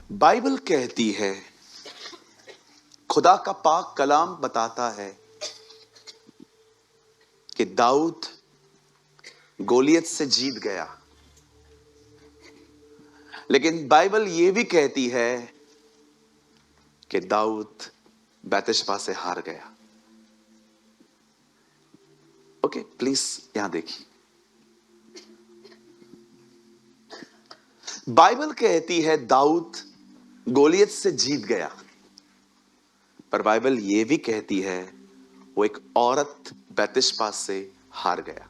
Bible कहती है, खुदा का पाक कलाम बताता है कि दाऊद गोलियत से जीत गया। लेकिन बाइबल यह भी कहती है कि दाऊद बैतशबा से हार गया। ओके, प्लीज यहां देखिए। बाइबल कहती है दाऊद गोलियत से जीत गया, पर बाइबल यह भी कहती है वो एक औरत बैतशबा से हार गया।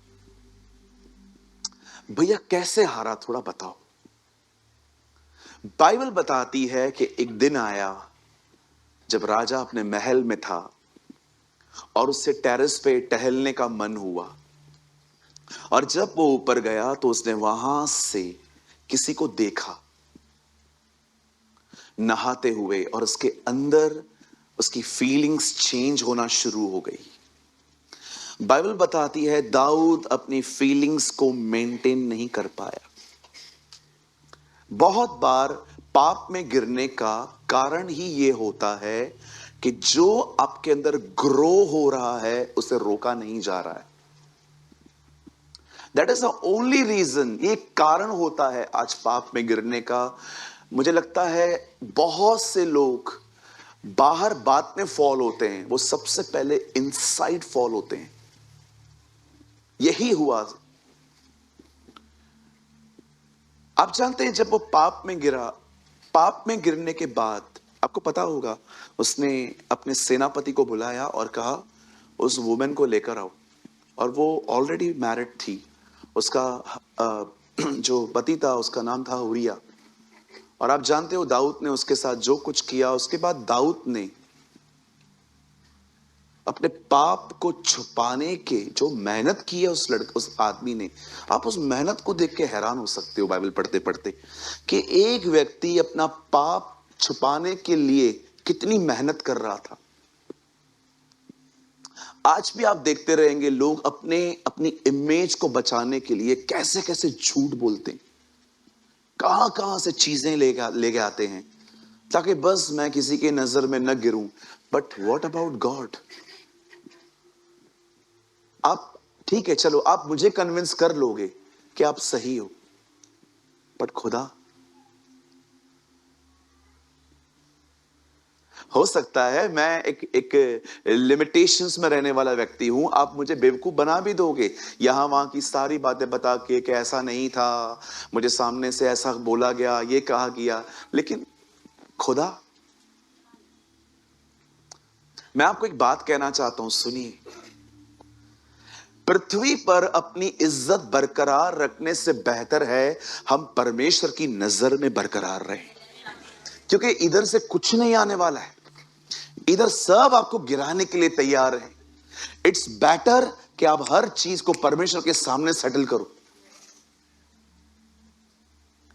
भैया कैसे हारा, थोड़ा बताओ। बाइबल बताती है कि एक दिन आया जब राजा अपने महल में था और उससे टेरेस पे टहलने का मन हुआ, और जब वो ऊपर गया तो उसने वहां से किसी को देखा नहाते हुए, और उसके अंदर उसकी फीलिंग्स चेंज होना शुरू हो गई। बाइबल बताती है दाऊद अपनी फीलिंग्स को मेंटेन नहीं कर पाया। बहुत बार पाप में गिरने का कारण ही यह होता है कि जो आपके अंदर ग्रो हो रहा है उसे रोका नहीं जा रहा है। That is the only reason, ये कारण होता है आज पाप में गिरने का। मुझे लगता है बहुत से लोग बाहर बात में फॉल होते हैं, वो सबसे पहले इनसाइड फॉल होते हैं। यही हुआ। आप जानते हैं जब वो पाप में गिरा, पाप में गिरने के बाद आपको पता होगा उसने अपने सेनापति को बुलाया और कहा उस वुमेन को लेकर आओ। और वो ऑलरेडी मैरिड थी। उसका जो पति था उसका नाम था उरिया। और आप जानते हो दाऊद ने उसके साथ जो कुछ किया, उसके बाद दाऊद ने अपने पाप को छुपाने के जो मेहनत की है उस आदमी ने, आप उस मेहनत को देख के हैरान हो सकते हो बाइबल पढ़ते पढ़ते कि एक व्यक्ति अपना पाप छुपाने के लिए कितनी मेहनत कर रहा था। आज भी आप देखते रहेंगे लोग अपनी इमेज को बचाने के लिए कैसे कैसे झूठ बोलते हैं, कहां कहां से चीजें लेके आते हैं ताकि बस मैं किसी के नजर में न गिरूं। But what about God? आप ठीक है, चलो आप मुझे कन्विंस कर लोगे कि आप सही हो, बट खुदा? हो सकता है मैं एक लिमिटेशंस में रहने वाला व्यक्ति हूं, आप मुझे बेवकूफ बना भी दोगे, यहां वहां की सारी बातें बता के कि ऐसा नहीं था, मुझे सामने से ऐसा बोला गया, ये कहा गया, लेकिन खुदा? मैं आपको एक बात कहना चाहता हूं, सुनिए। पृथ्वी पर अपनी इज्जत बरकरार रखने से बेहतर है हम परमेश्वर की नजर में बरकरार रहें, क्योंकि इधर से कुछ नहीं आने वाला है, इधर सब आपको गिराने के लिए तैयार है। इट्स बेटर कि आप हर चीज को परमेश्वर के सामने सेटल करो।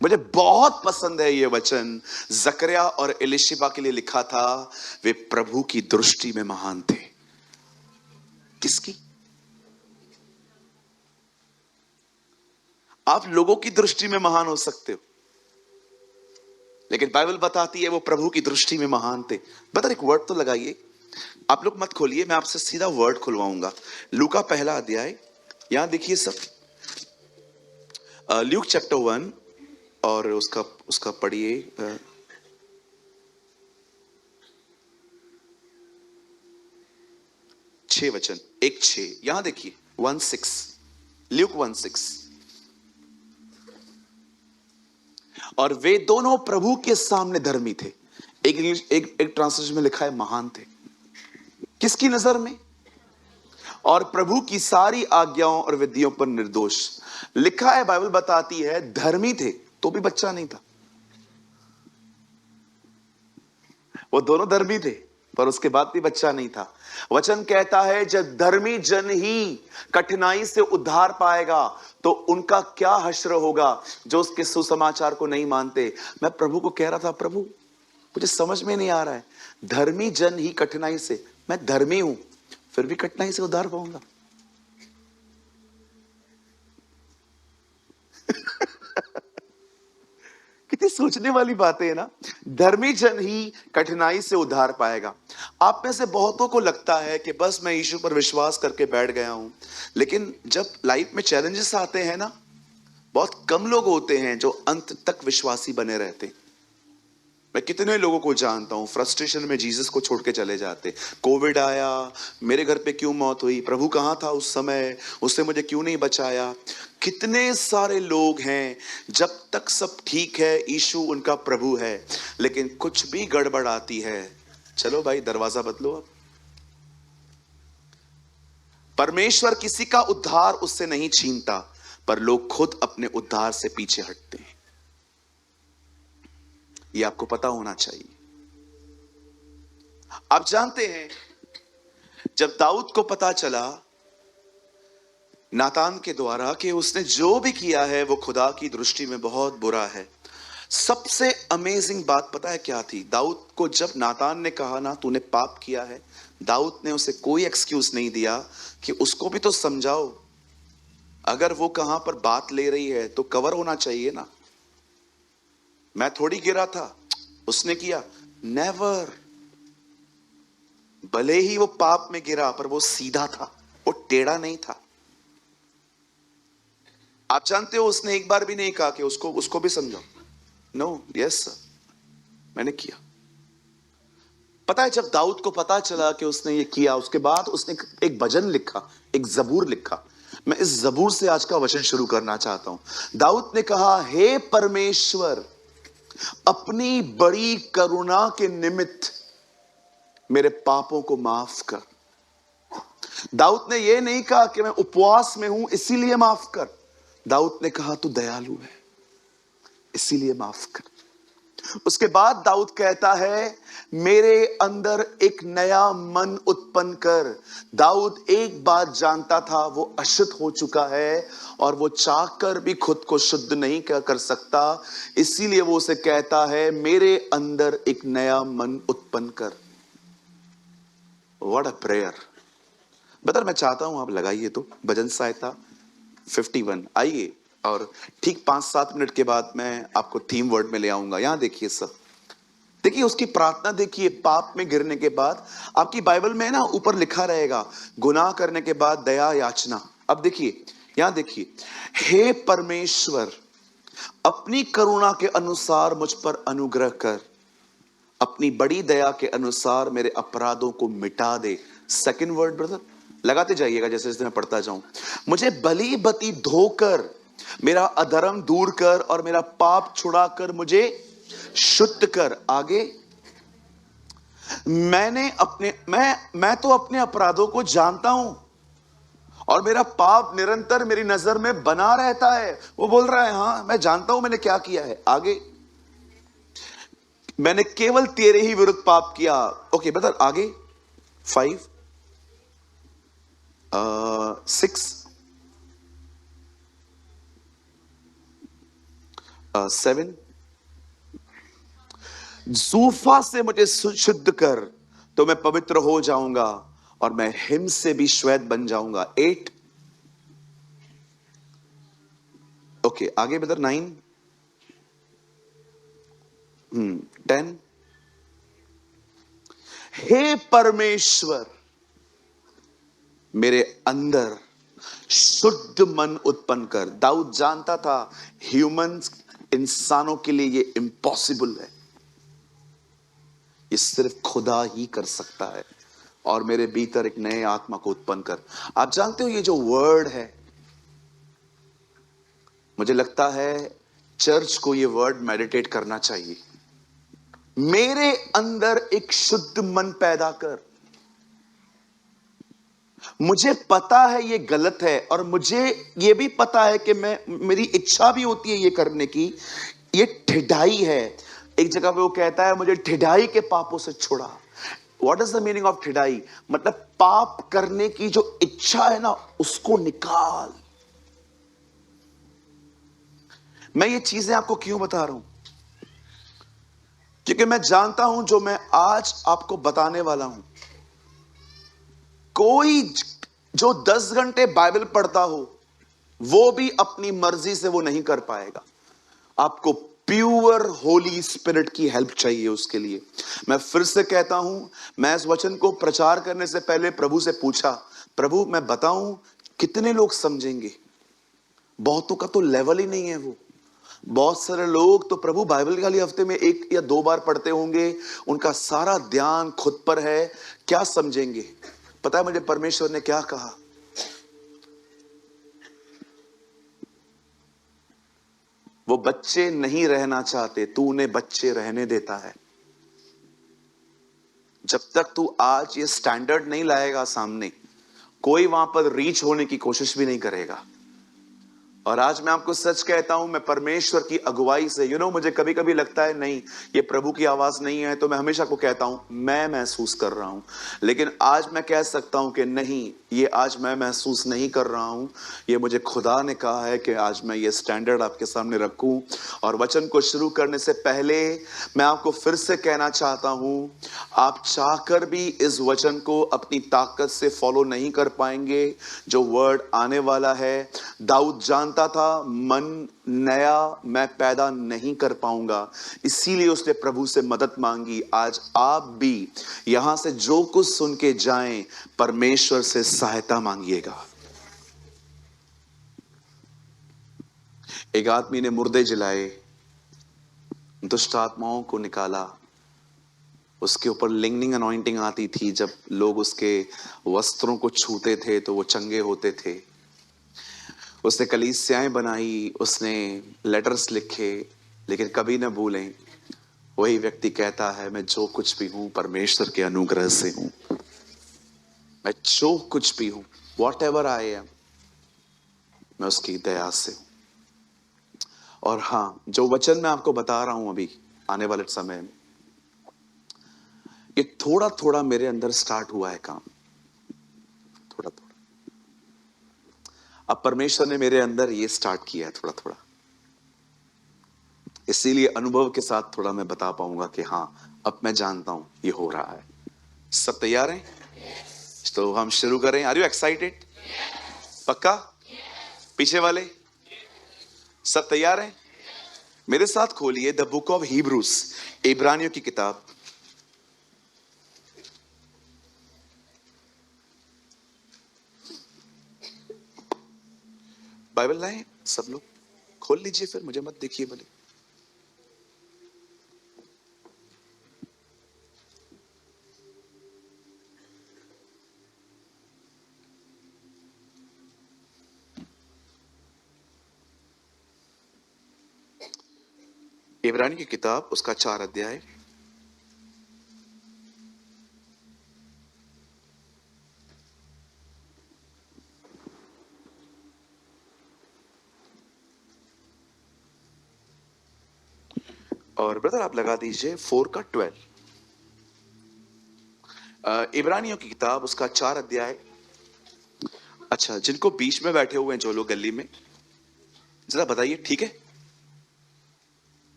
मुझे बहुत पसंद है यह वचन, जकरिया और एलिशिबा के लिए लिखा था, वे प्रभु की दृष्टि में महान थे। किसकी? आप लोगों की दृष्टि में महान हो सकते हो, लेकिन बाइबल बताती है वो प्रभु की दृष्टि में महान थे। बता, एक वर्ड तो लगाइए, आप लोग मत खोलिए, मैं आपसे सीधा वर्ड खुलवाऊंगा। लूका पहला अध्याय, यहां देखिए सब, ल्यूक चैप्टर 1 और उसका पढ़िए 6 वचन, 1:6, यहां देखिए 1:6, ल्यूक 1:6। और वे दोनों प्रभु के सामने धर्मी थे। एक ट्रांसलेशन में लिखा है महान थे। किसकी नजर में? और प्रभु की सारी आज्ञाओं और विधियों पर निर्दोष। लिखा है, बाइबल बताती है धर्मी थे तो भी बच्चा नहीं था। वो दोनों धर्मी थे पर उसके बाद भी बच्चा नहीं था। वचन कहता है जब धर्मी जन ही कठिनाई से उद्धार पाएगा तो उनका क्या हश्र होगा जो उसके सुसमाचार को नहीं मानते। मैं प्रभु को कह रहा था, प्रभु मुझे समझ में नहीं आ रहा है, धर्मी जन ही कठिनाई से, मैं धर्मी हूं फिर भी कठिनाई से उद्धार पाऊंगा। कितनी कितनी सोचने वाली बातें है ना। धर्मी जन ही कठिनाई से उद्धार पाएगा। आप में से बहुतों को लगता है कि बस मैं यीशु पर विश्वास करके बैठ गया हूं, लेकिन जब लाइफ में चैलेंजेस आते हैं ना, बहुत कम लोग होते हैं जो अंत तक विश्वासी बने रहते। मैं कितने लोगों को जानता हूं फ्रस्ट्रेशन में जीसस को छोड़ के चले जाते। कोविड आया, मेरे घर पे क्यों मौत हुई, प्रभु कहां था उस समय, उसने मुझे क्यों नहीं बचाया। कितने सारे लोग हैं, जब तक सब ठीक है यीशु उनका प्रभु है, लेकिन कुछ भी गड़बड़ आती है, चलो भाई दरवाजा बदलो। अब परमेश्वर किसी का उद्धार उससे नहीं छीनता, पर लोग खुद अपने उद्धार से पीछे हटते हैं। ये आपको पता होना चाहिए। आप जानते हैं, जब दाऊद को पता चला नातान के द्वारा कि उसने जो भी किया है वो खुदा की दृष्टि में बहुत बुरा है, सबसे अमेजिंग बात पता है क्या थी? दाऊद को जब नातान ने कहा ना तूने पाप किया है, दाऊद ने उसे कोई एक्सक्यूज नहीं दिया कि उसको भी तो समझाओ। अगर वो कहां पर बात ले रही है तो कवर होना चाहिए ना। मैं थोड़ी गिरा था, उसने किया। नेवर। भले ही वो पाप में गिरा, पर वो सीधा था, वो टेढ़ा नहीं था। आप जानते हो उसने एक बार भी नहीं कहा कि उसको भी समझाओ। नो, यस सर, मैंने किया। पता है, जब दाऊद को पता चला कि उसने ये किया, उसके बाद उसने एक भजन लिखा, एक जबूर लिखा। मैं इस जबूर से आज का वचन शुरू करना चाहता हूं। दाऊद ने कहा, हे परमेश्वर, अपनी बड़ी करुणा के निमित्त मेरे पापों को माफ कर। दाऊद ने यह नहीं कहा कि मैं उपवास में हूं इसीलिए माफ कर। दाऊद ने कहा तू दयालु है इसीलिए माफ कर। उसके बाद दाऊद कहता है, मेरे अंदर एक नया मन उत्पन्न कर। दाऊद एक बात जानता था, वो अशुद्ध हो चुका है और वो चाहकर भी खुद को शुद्ध नहीं कर सकता, इसीलिए वो उसे कहता है, मेरे अंदर एक नया मन उत्पन्न कर। What a prayer. बता, मैं चाहता हूं आप लगाइए तो भजन संहिता 51 आइए, और ठीक 5-7 मिनट के बाद मैं आपको थीम वर्ड में ले आऊंगा। यहां देखिए सब, देखिए उसकी प्रार्थना देखिए। पाप में गिरने के बाद, आपकी बाइबल में ना ऊपर लिखा रहेगा, गुनाह करने के बाद दया याचना। अब देखिए, यहां देखिए, हे परमेश्वर, अपनी करुणा के अनुसार मुझ पर अनुग्रह कर, अपनी बड़ी दया के अनुसार मेरे अपराधों को मिटा दे। सेकंड वर्ड ब्रदर, लगाते जाइएगा जैसे जैसे मैं पढ़ता जाऊं। मुझे बली बती धोकर मेरा अधर्म दूर कर और मेरा पाप छुड़ाकर मुझे शुद्ध कर। आगे, मैं तो अपने अपराधों को जानता हूं और मेरा पाप निरंतर मेरी नजर में बना रहता है। वो बोल रहा है, हां मैं जानता हूं मैंने क्या किया है। आगे, मैंने केवल तेरे ही विरुद्ध पाप किया। ओके ब्रदर, आगे 5 6 7 जूफा से मुझे शुद्ध कर तो मैं पवित्र हो जाऊंगा और मैं हिम से भी श्वेत बन जाऊंगा। 8 ओके, आगे ब्रदर 9 10 हे परमेश्वर, मेरे अंदर शुद्ध मन उत्पन्न कर। दाऊद जानता था ह्यूमंस, इंसानों के लिए ये इम्पॉसिबल है, ये सिर्फ खुदा ही कर सकता है। और मेरे भीतर एक नए आत्मा को उत्पन्न कर। आप जानते हो ये जो वर्ड है, मुझे लगता है चर्च को ये वर्ड मेडिटेट करना चाहिए। मेरे अंदर एक शुद्ध मन पैदा कर। मुझे पता है ये गलत है और मुझे ये भी पता है कि मेरी इच्छा भी होती है ये करने की, ये ठिठाई है। एक जगह पे वो कहता है, मुझे ठिठाई के पापों से छुड़ा। What is the meaning of ठिठाई? मतलब पाप करने की जो इच्छा है ना, उसको निकाल। मैं ये चीजें आपको क्यों बता रहा हूं? क्योंकि मैं जानता हूं जो मैं आज आपको बताने वाला हूं, कोई जो 10 घंटे बाइबल पढ़ता हो वो भी अपनी मर्जी से वो नहीं कर पाएगा। आपको प्योर होली स्पिरिट की हेल्प चाहिए उसके लिए। मैं फिर से कहता हूं, मैं इस वचन को प्रचार करने से पहले प्रभु से पूछा, प्रभु मैं बताऊं कितने लोग समझेंगे? बहुतों का तो लेवल ही नहीं है वो। बहुत सारे लोग तो प्रभु बाइबल खाली हफ्ते में 1 या 2 बार पढ़ते होंगे, उनका सारा ध्यान खुद पर है, क्या समझेंगे? पता है मुझे परमेश्वर ने क्या कहा? वो बच्चे नहीं रहना चाहते, तू उन्हें बच्चे रहने देता है। जब तक तू आज ये स्टैंडर्ड नहीं लाएगा सामने, कोई वहां पर रीच होने की कोशिश भी नहीं करेगा। और आज मैं आपको सच कहता हूं, मैं परमेश्वर की अगुवाई से मुझे कभी कभी लगता है नहीं ये प्रभु की आवाज नहीं है, तो मैं हमेशा को कहता हूं मैं महसूस कर रहा हूं। लेकिन आज मैं कह सकता हूं कि नहीं, ये आज मैं महसूस नहीं कर रहा हूं, ये मुझे खुदा ने कहा है कि आज मैं ये स्टैंडर्ड आपके सामने रखूं। और वचन को शुरू करने से पहले मैं आपको फिर से कहना चाहता हूं, आप चाहकर भी इस वचन को अपनी ताकत से फॉलो नहीं कर पाएंगे। जो वर्ड आने वाला है, दाऊद जानता था मन नया मैं पैदा नहीं कर पाऊंगा, इसीलिए उसने प्रभु से मदद मांगी। आज आप भी यहां से जो कुछ सुन के जाएं, परमेश्वर से सहायता मांगिएगा। एक आदमी ने मुर्दे जलाए, दुष्ट आत्माओं को निकाला, उसके ऊपर लिंगनिंग अनॉइंटिंग आती थी, जब लोग उसके वस्त्रों को छूते थे तो वो चंगे होते थे। उसने कलीसियाएं बनाई, उसने लेटर्स लिखे, लेकिन कभी न भूलें वही व्यक्ति कहता है मैं जो कुछ भी हूं परमेश्वर के अनुग्रह से हूं। मैं जो कुछ भी हूं, वॉट एवर आई एम, मैं उसकी दया से हूं। और हां, जो वचन मैं आपको बता रहा हूं अभी आने वाले समय में, ये थोड़ा थोड़ा मेरे अंदर स्टार्ट हुआ है काम, थोड़ा थोड़ा। अब परमेश्वर ने मेरे अंदर ये स्टार्ट किया है थोड़ा थोड़ा, इसीलिए अनुभव के साथ थोड़ा मैं बता पाऊंगा कि हां अब मैं जानता हूं ये हो रहा है। सब तैयार हैं? तो हम शुरू करें। Are you excited? पक्का? पीछे वाले सब तैयार हैं? मेरे साथ खोलिए द बुक ऑफ हिब्रूज, इब्रानियों की किताब। बाइबल लाए सब लोग, खोल लीजिए, फिर मुझे मत देखिए भले। इब्रानी की किताब, उसका 4 अध्याय। और ब्रदर आप लगा दीजिए 4 का 12। इब्रानियों की किताब, उसका 4 अध्याय। अच्छा, जिनको बीच में बैठे हुए हैं जो लोग गली में, जरा बताइए, ठीक है?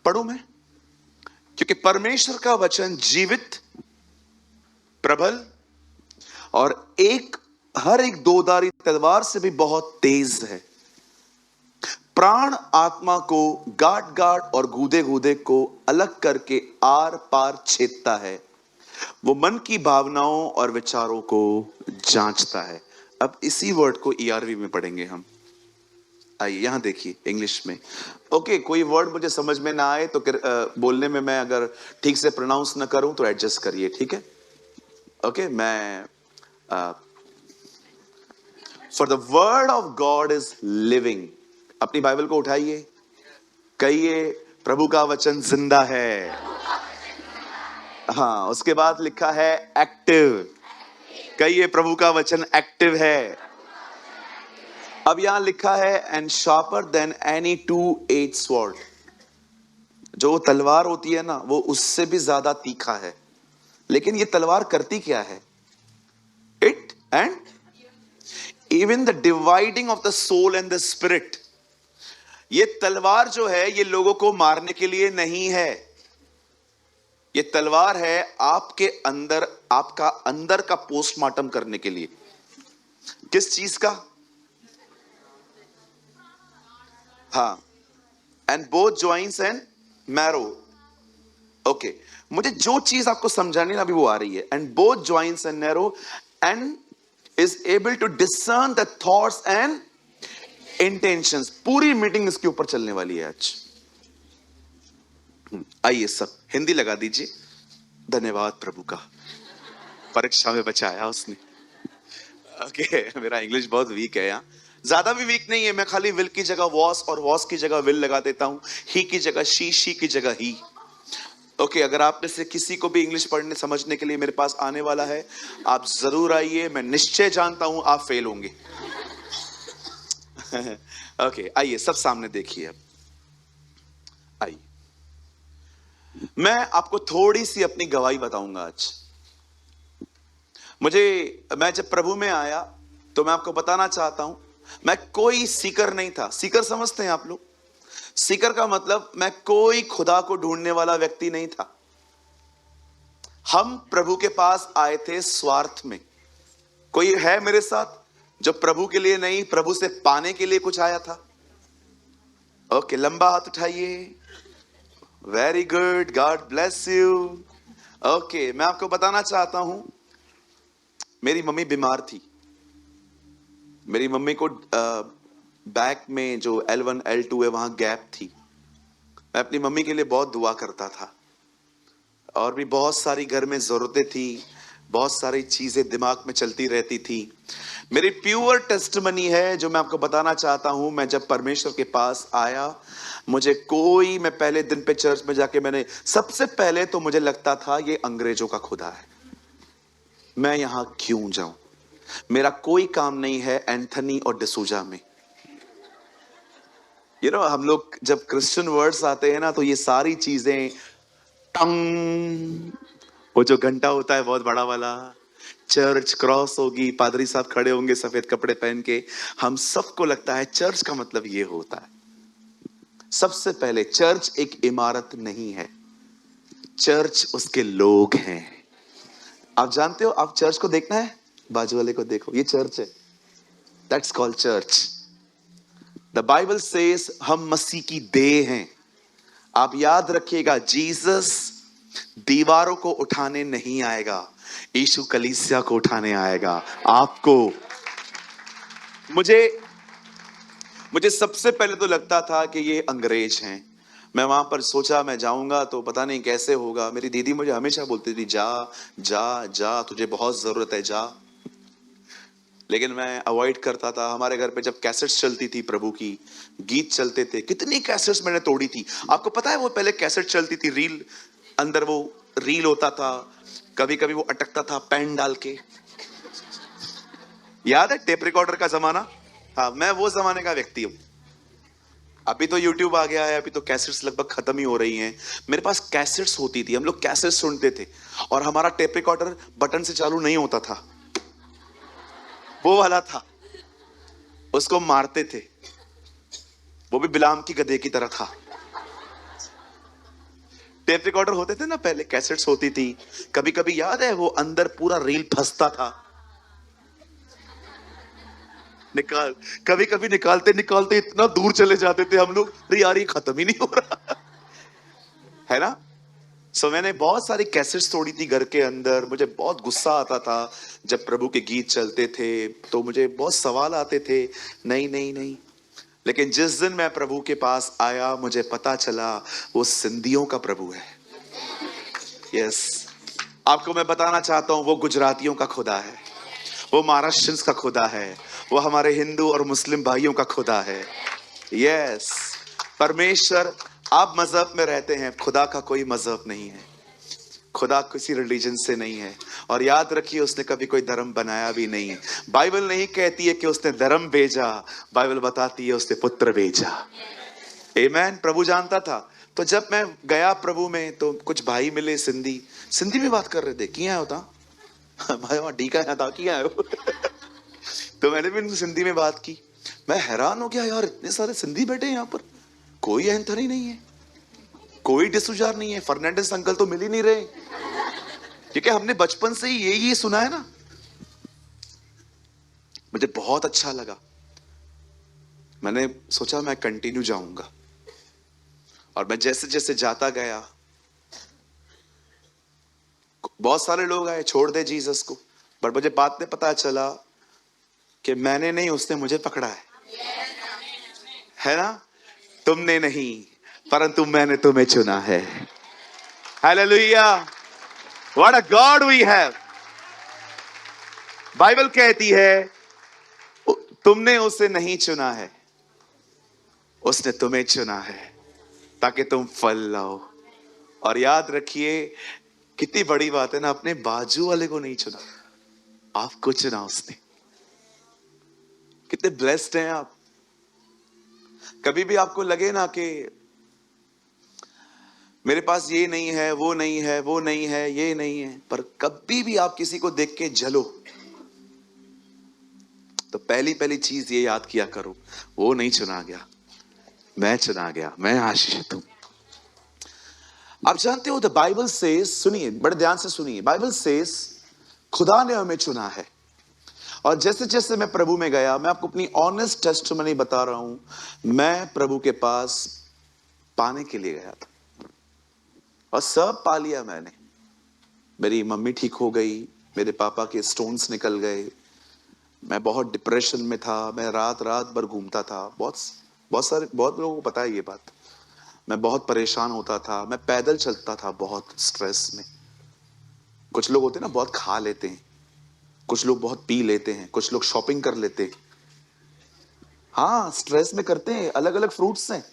पढ़ू मैं? क्योंकि परमेश्वर का वचन जीवित, प्रबल और हर एक दोधारी तलवार से भी बहुत तेज है, प्राण आत्मा को गांठ गांठ और गूदे गूदे को अलग करके आर पार छेदता है, वो मन की भावनाओं और विचारों को जांचता है। अब इसी वर्ड को ईआरवी में पढ़ेंगे हम। आइए यहां देखिए इंग्लिश में। ओके, कोई वर्ड मुझे समझ में ना आए तो बोलने में मैं अगर ठीक से प्रोनाउंस ना करूं तो एडजस्ट करिए, ठीक है? ओके, मैं for the word of God is living. अपनी बाइबल को उठाइए, कहिए प्रभु का वचन जिंदा है। हाँ, उसके बाद लिखा है एक्टिव। कहिए प्रभु का वचन एक्टिव है। अब यहां लिखा है and sharper than any 2-edged sword. जो तलवार होती है ना, वो उससे भी ज्यादा तीखा है। लेकिन ये तलवार करती क्या है? It and even the dividing of the soul and the spirit. ये तलवार जो है, ये लोगों को मारने के लिए नहीं है। ये तलवार है आपके अंदर, आपका अंदर का पोस्टमार्टम करने के लिए। किस चीज का? हाँ, and both joints and marrow. Okay, मुझे जो चीज आपको समझानी ना अभी वो आ रही है। And both joints and narrow and is able to discern the thoughts and intentions. पूरी मीटिंग इसके ऊपर चलने वाली है आज। आइए सब हिंदी लगा दीजिए। धन्यवाद प्रभु का, परीक्षा में बचाया उसने। ओके, मेरा इंग्लिश बहुत वीक है यहाँ, ज्यादा भी वीक नहीं है। मैं खाली विल की जगह वॉस और वॉस की जगह विल लगा देता हूं, ही की जगह शी की जगह ही। ओके, अगर आप में से किसी को भी इंग्लिश पढ़ने समझने के लिए मेरे पास आने वाला है, आप जरूर आइए। मैं निश्चय जानता हूं आप फेल होंगे। ओके, आइए सब सामने देखिए। अब आइए, मैं आपको थोड़ी सी अपनी गवाही बताऊंगा आज। मैं जब प्रभु में आया तो मैं आपको बताना चाहता हूं, मैं कोई सीकर नहीं था। सीकर समझते हैं आप लोग? सीकर का मतलब मैं कोई खुदा को ढूंढने वाला व्यक्ति नहीं था। हम प्रभु के पास आए थे स्वार्थ में। कोई है मेरे साथ जो प्रभु के लिए नहीं, प्रभु से पाने के लिए कुछ आया था? ओके, लंबा हाथ उठाइए। Very good, God bless you. Okay, मैं आपको बताना चाहता हूं, मेरी मम्मी बीमार थी। मेरी मम्मी को बैक में जो L1 L2 है वहां गैप थी। मैं अपनी मम्मी के लिए बहुत दुआ करता था, और भी बहुत सारी घर में जरूरतें थी, बहुत सारी चीजें दिमाग में चलती रहती थी। मेरी प्योर टेस्टमनी है जो मैं आपको बताना चाहता हूं। मैं जब परमेश्वर के पास आया, मैं पहले दिन पे चर्च में जाके मैंने सबसे पहले तो मुझे लगता था ये अंग्रेजों का खुदा है, मैं यहां क्यों जाऊं, मेरा कोई काम नहीं है एंथनी और डिसूजा में। हम लोग जब क्रिश्चियन वर्ड्स आते हैं ना, तो ये सारी चीजें टंग, वो जो घंटा होता है बहुत बड़ा वाला, चर्च क्रॉस होगी, पादरी साहब खड़े होंगे सफेद कपड़े पहन के, हम सबको लगता है चर्च का मतलब ये होता है। सबसे पहले चर्च एक इमारत नहीं है, चर्च उसके लोग हैं। आप जानते हो, आप चर्च को देखना है, बाजू वाले को देखो, ये चर्च है, that's called church. The Bible says हम मसीह की देह हैं। आप याद रखिएगा, जीसस दीवारों को उठाने नहीं आएगा, यीशु कलीसिया को उठाने आएगा। आपको मुझे सबसे पहले तो लगता था कि ये अंग्रेज हैं। मैं वहां पर सोचा मैं जाऊंगा तो पता नहीं कैसे होगा। मेरी दीदी मुझे हमेशा बोलती थी, जा जा जा, तुझे बहुत जरूरत है, जा। लेकिन मैं अवॉइड करता था। हमारे घर पे जब कैसेट्स चलती थी, प्रभु की गीत चलते थे, कितनी कैसेट्स मैंने तोड़ी थी। आपको पता है, वो पहले कैसेट चलती थी, रील, अंदर वो रील होता था, कभी कभी वो अटकता था पेन डाल के। याद है टेप रिकॉर्डर का जमाना? हाँ, मैं वो जमाने का व्यक्ति हूं। अभी तो यूट्यूब आ गया है, अभी तो कैसेट्स लगभग खत्म ही हो रही हैं। मेरे पास कैसेट्स होती थी, हम लोग कैसेट्स सुनते थे, और हमारा टेप रिकॉर्डर बटन से चालू नहीं होता था, वो वाला था, उसको मारते थे, वो भी बिलाम की गधे की तरह था। टेप रिकॉर्डर होते थे ना पहले, कैसेट्स होती थी, कभी कभी याद है वो अंदर पूरा रील फंसता था, कभी कभी निकालते निकालते इतना दूर चले जाते थे हम लोग, अरे यार ये खत्म ही नहीं हो रहा है ना। मैंने बहुत सारी कैसेट्स तोड़ी थी घर के अंदर। मुझे बहुत गुस्सा आता था जब प्रभु के गीत चलते थे, तो मुझे बहुत सवाल आते थे, नहीं नहीं नहीं। लेकिन जिस दिन मैं प्रभु के पास आया, मुझे पता चला वो सिंधियों का प्रभु है। यस, आपको मैं बताना चाहता हूं, वो गुजरातियों का खुदा है, वो महाराष्ट्रियंस का खुदा है, वो हमारे हिंदू और मुस्लिम भाइयों का खुदा है। यस, परमेश्वर, आप मजहब में रहते हैं, खुदा का कोई मजहब नहीं है, खुदा किसी रिलीजन से नहीं है। और याद रखिए, उसने कभी कोई धर्म बनाया भी नहीं। बाइबल नहीं कहती है कि उसने धर्म भेजा, बाइबल बताती है उसने पुत्र भेजा। आमेन। प्रभु जानता था। तो जब मैं गया प्रभु में, तो कुछ भाई मिले सिंधी में बात कर रहे थे, किया होता भाई वहां टीका है था, किया है तो मैंने भी उनसे सिंधी में बात की। मैं हैरान हो गया, यार इतने सारे सिंधी बैठे हैं यहाँ पर, कोई एंथनी नहीं है, कोई डिसूजार नहीं है, फर्नांडिस अंकल तो मिल ही नहीं रहे, क्योंकि हमने बचपन से ही यही सुना है ना। मुझे बहुत अच्छा लगा। मैंने सोचा मैं कंटिन्यू जाऊंगा, और मैं जैसे जैसे जाता गया, बहुत सारे लोग आए छोड़ दे जीसस को, पर मुझे बाद में पता चला कि मैंने नहीं, उसने मुझे पकड़ा है ना। तुमने नहीं, परंतु मैंने तुम्हें चुना है। Hallelujah, what a God we have. Bible कहती है तुमने उसे नहीं चुना है, उसने तुम्हें चुना है ताकि तुम फल लाओ। और याद रखिए, कितनी बड़ी बात है ना, अपने बाजू वाले को नहीं चुना, आपको चुना उसने। कितने ब्लेस्ड हैं आप। कभी भी आपको लगे ना कि मेरे पास ये नहीं है, वो नहीं है, वो नहीं है, ये नहीं है, पर कभी भी आप किसी को देख के जलो, तो पहली पहली चीज ये याद किया करो, वो नहीं चुना गया, मैं चुना गया, मैं आशीषित हूं। आप जानते हो द बाइबल सेज, सुनिए बड़े ध्यान से सुनिए, बाइबल सेज खुदा ने हमें चुना है। और जैसे जैसे मैं प्रभु में गया, मैं आपको अपनी ऑनेस्ट टेस्टिमनी बता रहा हूं, मैं प्रभु के पास पाने के लिए गया था और सब पा लिया मैंने। मेरी मम्मी ठीक हो गई, मेरे पापा के स्टोन्स निकल गए, मैं बहुत डिप्रेशन में था, मैं रात रात भर घूमता था, बहुत लोगों को पता है ये बात। मैं बहुत परेशान होता था, मैं पैदल चलता था बहुत स्ट्रेस में। कुछ लोग होते हैं ना बहुत खा लेते हैं, कुछ लोग बहुत पी लेते हैं, कुछ लोग शॉपिंग कर लेते हैं। हाँ, स्ट्रेस में करते हैं, अलग अलग फ्रूट्स हैं,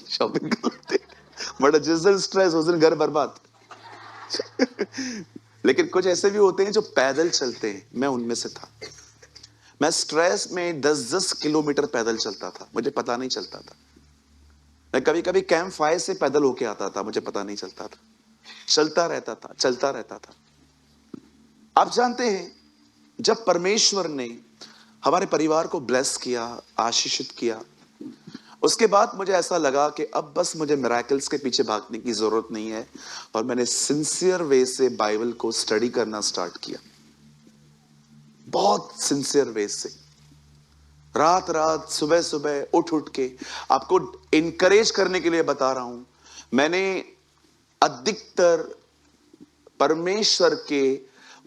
शॉपिंग कर लेते हैं, बट जिस दिन स्ट्रेस उस दिन घर बर्बाद। लेकिन कुछ ऐसे भी होते हैं जो पैदल चलते हैं, मैं उनमें से था। मैं स्ट्रेस में 10-10 किलोमीटर पैदल चलता था, मुझे पता नहीं चलता था। मैं कभी कभी कैंप फायर से पैदल होके आता था, मुझे पता नहीं चलता था। चलता रहता था, चलता रहता था। आप जानते हैं, जब परमेश्वर ने हमारे परिवार को ब्लेस किया, आशीषित किया, उसके बाद मुझे ऐसा लगा कि अब बस मुझे मिरेकल्स के पीछे भागने की जरूरत नहीं है। और मैंने सिंसियर वे से बाइबल को स्टडी करना स्टार्ट किया, बहुत सिंसियर वे से, रात रात सुबह सुबह उठ उठ के। आपको इनकरेज करने के लिए बता रहा हूं, मैंने अधिकतर परमेश्वर के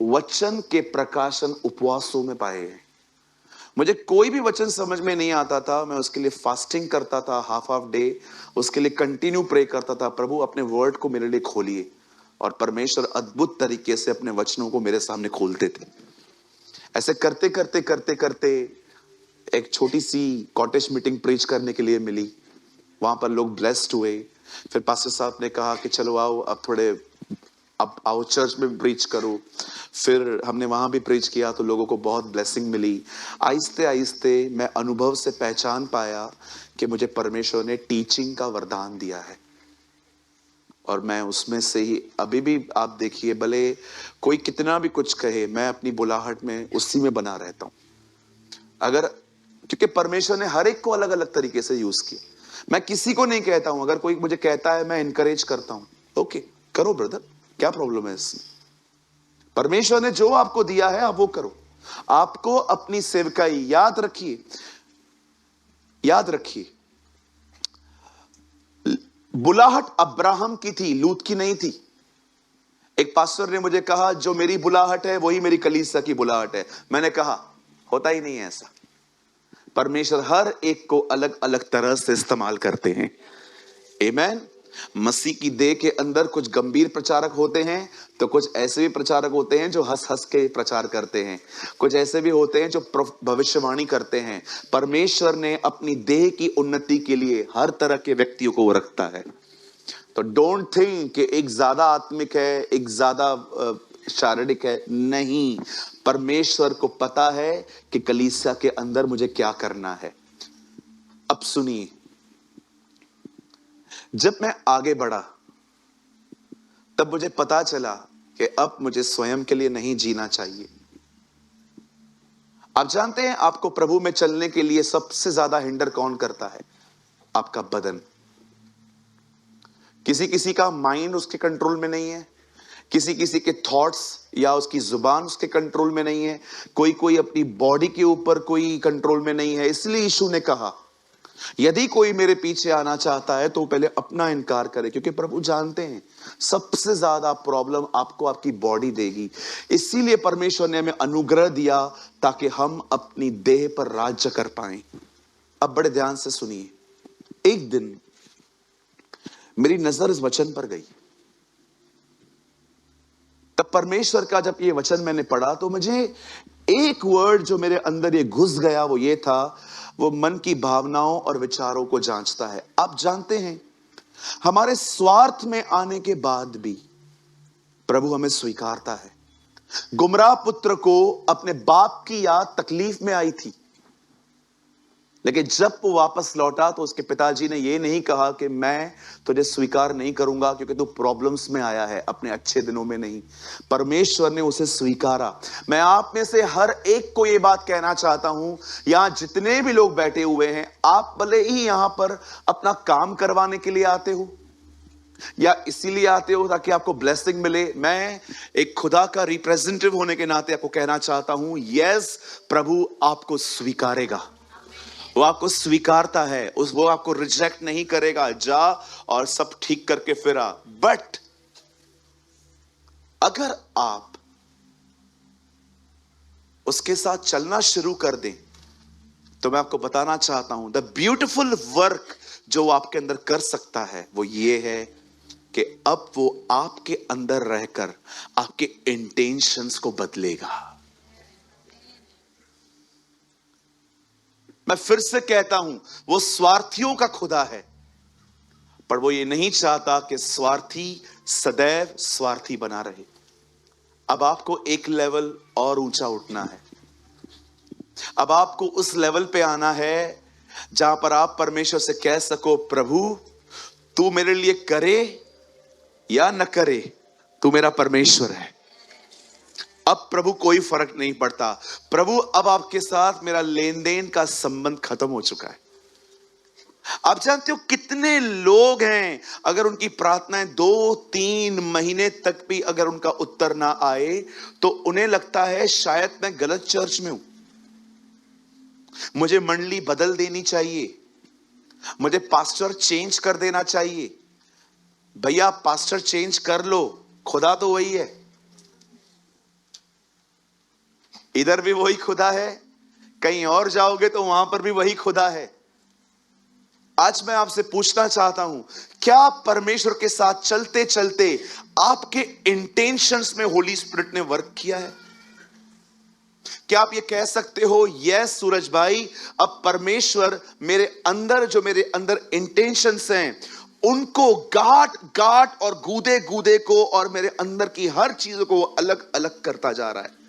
वचन के प्रकाशन उपवासों में पाए हैं। मुझे कोई भी वचन समझ में नहीं आता था, मैं उसके लिए फास्टिंग करता था, हाफ डे उसके लिए कंटिन्यू प्रे करता था, प्रभु अपने वर्ड को मेरे लिए खोलिए। और परमेश्वर अद्भुत तरीके से अपने वचनों को मेरे सामने खोलते थे। ऐसे करते करते करते करते एक छोटी सी कॉटेज मीटिंग प्रीच करने के लिए मिली, वहां पर लोग ब्लेस्ड हुए। फिर पास्टर साहब ने कहा कि चलो आओ, अब आओ चर्च में प्रीच करो। फिर हमने वहां भी प्रीच किया तो लोगों को बहुत ब्लेसिंग मिली। आहिस्ते आहिस्ते मैं अनुभव से पहचान पाया कि मुझे परमेश्वर ने टीचिंग का वरदान दिया है, और मैं उसमें से ही अभी भी, आप देखिए, भले कोई कितना भी कुछ कहे, मैं अपनी बुलाहट में उसी में बना रहता हूं। क्योंकि परमेश्वर ने हर एक को अलग अलग तरीके से यूज किया। मैं किसी को नहीं कहता हूं, अगर कोई मुझे कहता है मैं इनकरेज करता हूं, ओके करो ब्रदर, क्या प्रॉब्लम है इसमें। परमेश्वर ने जो आपको दिया है आप वो करो। आपको अपनी सेवकाई, याद रखिए, याद रखिए, बुलाहट अब्राहम की थी, लूत की नहीं थी। एक पास्टर ने मुझे कहा जो मेरी बुलाहट है वही मेरी कलीसिया की बुलाहट है। मैंने कहा होता ही नहीं है ऐसा। परमेश्वर हर एक को अलग अलग तरह से इस्तेमाल करते हैं। आमीन। मसीह की देह के अंदर कुछ गंभीर प्रचारक होते हैं, तो कुछ ऐसे भी प्रचारक होते हैं जो हंस हंस के प्रचार करते हैं, कुछ ऐसे भी होते हैं जो भविष्यवाणी करते हैं। परमेश्वर ने अपनी देह की उन्नति के लिए हर तरह के व्यक्तियों को रखता है। तो डोंट थिंक कि एक ज्यादा आत्मिक है, एक ज्यादा शारीरिक है, नहीं। परमेश्वर को पता है कि कलीसिया के अंदर मुझे क्या करना है। अब सुनिए, जब मैं आगे बढ़ा तब मुझे पता चला कि अब मुझे स्वयं के लिए नहीं जीना चाहिए। आप जानते हैं, आपको प्रभु में चलने के लिए सबसे ज्यादा हिंडर कौन करता है? आपका बदन। किसी किसी का माइंड उसके कंट्रोल में नहीं है, किसी किसी के थॉट्स या उसकी जुबान उसके कंट्रोल में नहीं है, कोई कोई अपनी बॉडी के ऊपर कोई कंट्रोल में नहीं है। इसलिए यीशु ने कहा यदि कोई मेरे पीछे आना चाहता है तो पहले अपना इनकार करे, क्योंकि प्रभु जानते हैं सबसे ज्यादा प्रॉब्लम आपको आपकी बॉडी देगी। इसीलिए परमेश्वर ने हमें अनुग्रह दिया ताकि हम अपनी देह पर राज्य कर पाएं। अब बड़े ध्यान से सुनिए, एक दिन मेरी नजर इस वचन पर गई। तब परमेश्वर का जब ये वचन मैंने पढ़ा तो मुझे एक वर्ड जो मेरे अंदर ये घुस गया वो ये था, वो मन की भावनाओं और विचारों को जांचता है। आप जानते हैं हमारे स्वार्थ में आने के बाद भी प्रभु हमें स्वीकारता है। गुमराह पुत्र को अपने बाप की याद तकलीफ में आई थी, लेकिन जब वो वापस लौटा तो उसके पिताजी ने ये नहीं कहा कि मैं तुझे स्वीकार नहीं करूंगा क्योंकि तू प्रॉब्लम्स में आया है, अपने अच्छे दिनों में नहीं। परमेश्वर ने उसे स्वीकारा। मैं आप में से हर एक को ये बात कहना चाहता हूं, यहां जितने भी लोग बैठे हुए हैं, आप भले ही यहां पर अपना काम करवाने के लिए आते हो या इसीलिए आते हो ताकि आपको ब्लेसिंग मिले, मैं एक खुदा का रिप्रेजेंटेटिव होने के नाते आपको कहना चाहता हूं, यस, प्रभु आपको स्वीकारेगा। वो आपको स्वीकारता है, वो आपको रिजेक्ट नहीं करेगा। जा और सब ठीक करके फिर आ। बट अगर आप उसके साथ चलना शुरू कर दें तो मैं आपको बताना चाहता हूं, द ब्यूटीफुल वर्क जो वो आपके अंदर कर सकता है वो ये है कि अब वो आपके अंदर रहकर आपके इंटेंशंस को बदलेगा। मैं फिर से कहता हूं, वो स्वार्थियों का खुदा है, पर वो ये नहीं चाहता कि स्वार्थी सदैव स्वार्थी बना रहे। अब आपको एक लेवल और ऊंचा उठना है। अब आपको उस लेवल पे आना है जहां पर आप परमेश्वर से कह सको, प्रभु तू मेरे लिए करे या न करे, तू मेरा परमेश्वर है। अब प्रभु कोई फर्क नहीं पड़ता। प्रभु अब आपके साथ मेरा लेन देन का संबंध खत्म हो चुका है। आप जानते हो कितने लोग हैं, अगर उनकी प्रार्थनाएं 2-3 महीने तक भी अगर उनका उत्तर ना आए तो उन्हें लगता है शायद मैं गलत चर्च में हूं, मुझे मंडली बदल देनी चाहिए, मुझे पास्टर चेंज कर देना चाहिए। भैया पास्टर चेंज कर लो, खुदा तो वही है, इधर भी वही खुदा है, कहीं और जाओगे तो वहां पर भी वही खुदा है। आज मैं आपसे पूछना चाहता हूं, क्या परमेश्वर के साथ चलते चलते आपके इंटेंशंस में होली स्पिरिट ने वर्क किया है? क्या आप ये कह सकते हो, यस सूरज भाई, अब परमेश्वर मेरे अंदर इंटेंशंस हैं उनको गाट और गूदे गूदे को और मेरे अंदर की हर चीजों को अलग अलग करता जा रहा है।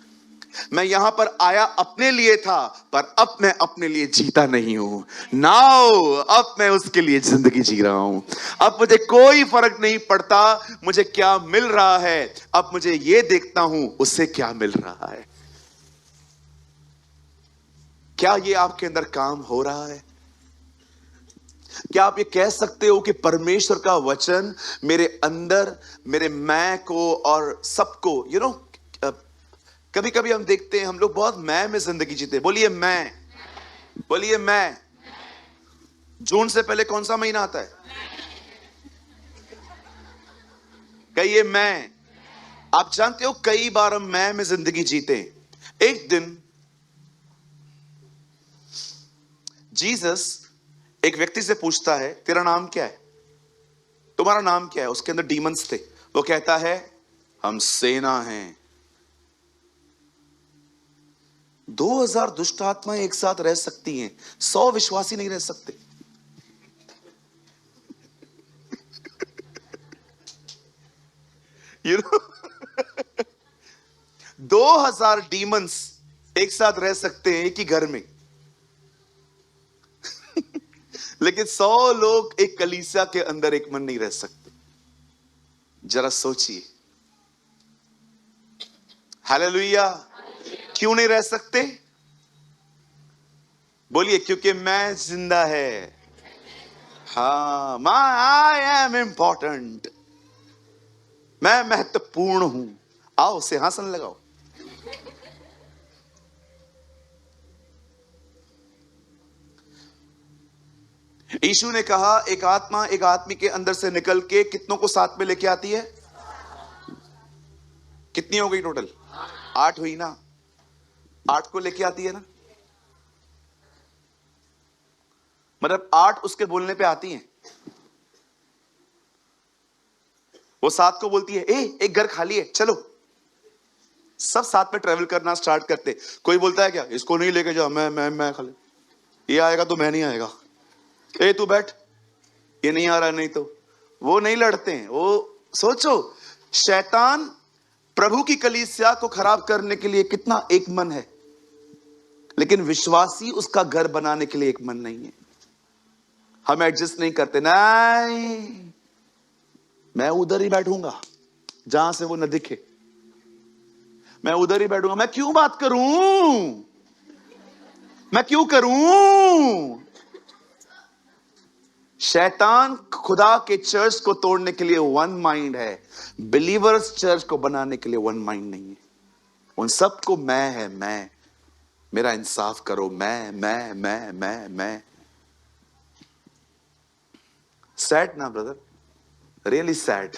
मैं यहां पर आया अपने लिए था, पर अब मैं अपने लिए जीता नहीं हूं। नाउ अब मैं उसके लिए जिंदगी जी रहा हूं। अब मुझे कोई फर्क नहीं पड़ता मुझे क्या मिल रहा है, अब मुझे यह देखता हूं उससे क्या मिल रहा है। क्या यह आपके अंदर काम हो रहा है? क्या आप ये कह सकते हो कि परमेश्वर का वचन मेरे अंदर, मेरे मैं को और सबको कभी कभी हम देखते हैं हम लोग बहुत मैं में जिंदगी जीते। बोलिए मैं, बोलिए मैं। जून से पहले कौन सा महीना आता है? कहिए मैं। आप जानते हो कई बार हम मैं में जिंदगी जीते हैं। एक दिन जीसस एक व्यक्ति से पूछता है, तेरा नाम क्या है, तुम्हारा नाम क्या है? उसके अंदर डीमंस थे। वो कहता है, हम सेना हैं। 2000 दुष्ट आत्माएं एक साथ रह सकती हैं, 100 विश्वासी नहीं रह सकते। you know? 2000 डीमंस एक साथ रह सकते हैं एक ही घर में लेकिन 100 लोग एक कलीसिया के अंदर एक मन नहीं रह सकते। जरा सोचिए। हालेलुया। क्यों नहीं रह सकते? बोलिए, क्योंकि मैं जिंदा है। हाँ, आई एम इंपॉर्टेंट। मैं महत्वपूर्ण हूं, आओ सिंहासन लगाओ। यीशु ने कहा एक आत्मा एक आदमी के अंदर से निकल के कितनों को साथ में लेके आती है? कितनी हो गई टोटल? 8 हुई ना? 8 को लेके आती है ना, मतलब 8 उसके बोलने पे आती हैं। वो 7 को बोलती है ए एक घर खाली है चलो, सब साथ में ट्रेवल करना स्टार्ट करते। कोई बोलता है क्या इसको नहीं लेके जाओ, मैं खाली, ये आएगा तो मैं नहीं आएगा, ए तू बैठ, ये नहीं आ रहा नहीं तो। वो नहीं लड़ते हैं। वो सोचो शैतान प्रभु की कलीसिया को खराब करने के लिए कितना एक मन है, लेकिन विश्वासी उसका घर बनाने के लिए एक मन नहीं है। हम एडजस्ट नहीं करते, नहीं मैं उधर ही बैठूंगा जहां से वो न दिखे, मैं उधर ही बैठूंगा, मैं क्यों बात करूं, मैं क्यों करूं। शैतान खुदा के चर्च को तोड़ने के लिए वन माइंड है, बिलीवर्स चर्च को बनाने के लिए वन माइंड नहीं है। उन सबको मैं है, मैं, मेरा इंसाफ करो, मैं। सैड ना ब्रदर, रियली सैड।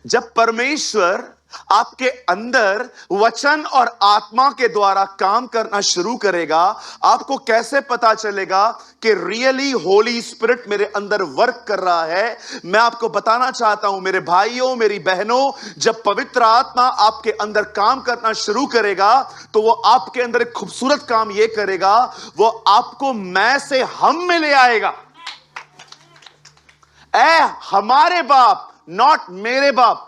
जब परमेश्वर आपके अंदर वचन और आत्मा के द्वारा काम करना शुरू करेगा, आपको कैसे पता चलेगा कि रियली होली स्पिरिट मेरे अंदर वर्क कर रहा है? मैं आपको बताना चाहता हूं मेरे भाइयों मेरी बहनों, जब पवित्र आत्मा आपके अंदर काम करना शुरू करेगा तो वो आपके अंदर एक खूबसूरत काम यह करेगा, वो आपको मैं से हम में ले आएगा। हमारे बाप, नॉट मेरे बाप।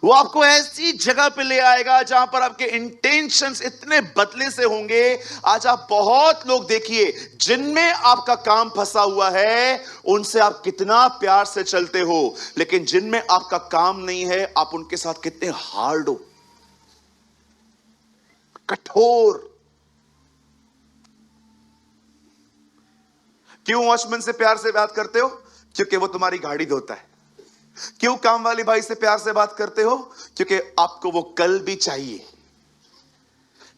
वो आपको ऐसी जगह पे ले आएगा जहां पर आपके इंटेंशंस इतने बदले से होंगे। आज आप बहुत लोग देखिए जिनमें आपका काम फंसा हुआ है, उनसे आप कितना प्यार से चलते हो, लेकिन जिनमें आपका काम नहीं है आप उनके साथ कितने हार्ड हो, कठोर। क्यों वॉचमैन से प्यार से बात करते हो? क्योंकि वो तुम्हारी गाड़ी धोता है। क्यों काम वाले भाई से प्यार से बात करते हो? क्योंकि आपको वो कल भी चाहिए।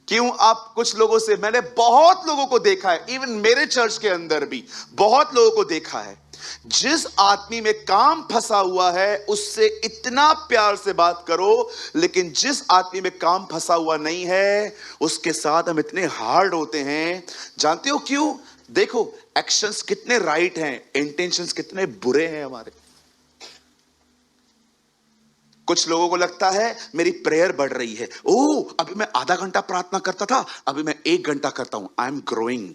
क्यों आप कुछ लोगों से, मैंने बहुत लोगों को देखा है, इवन मेरे चर्च के अंदर भी बहुत लोगों को देखा है, जिस आदमी में काम फंसा हुआ है उससे इतना प्यार से बात करो, लेकिन जिस आदमी में काम फंसा हुआ नहीं है उसके साथ हम इतने हार्ड होते हैं। जानते हो क्यों? देखो एक्शंस कितने राइट हैं, इंटेंशंस कितने बुरे हैं हमारे। कुछ लोगों को लगता है मेरी प्रेयर बढ़ रही है, अभी मैं आधा घंटा प्रार्थना करता था, अभी मैं 1 घंटा करता हूं, आई एम ग्रोइंग।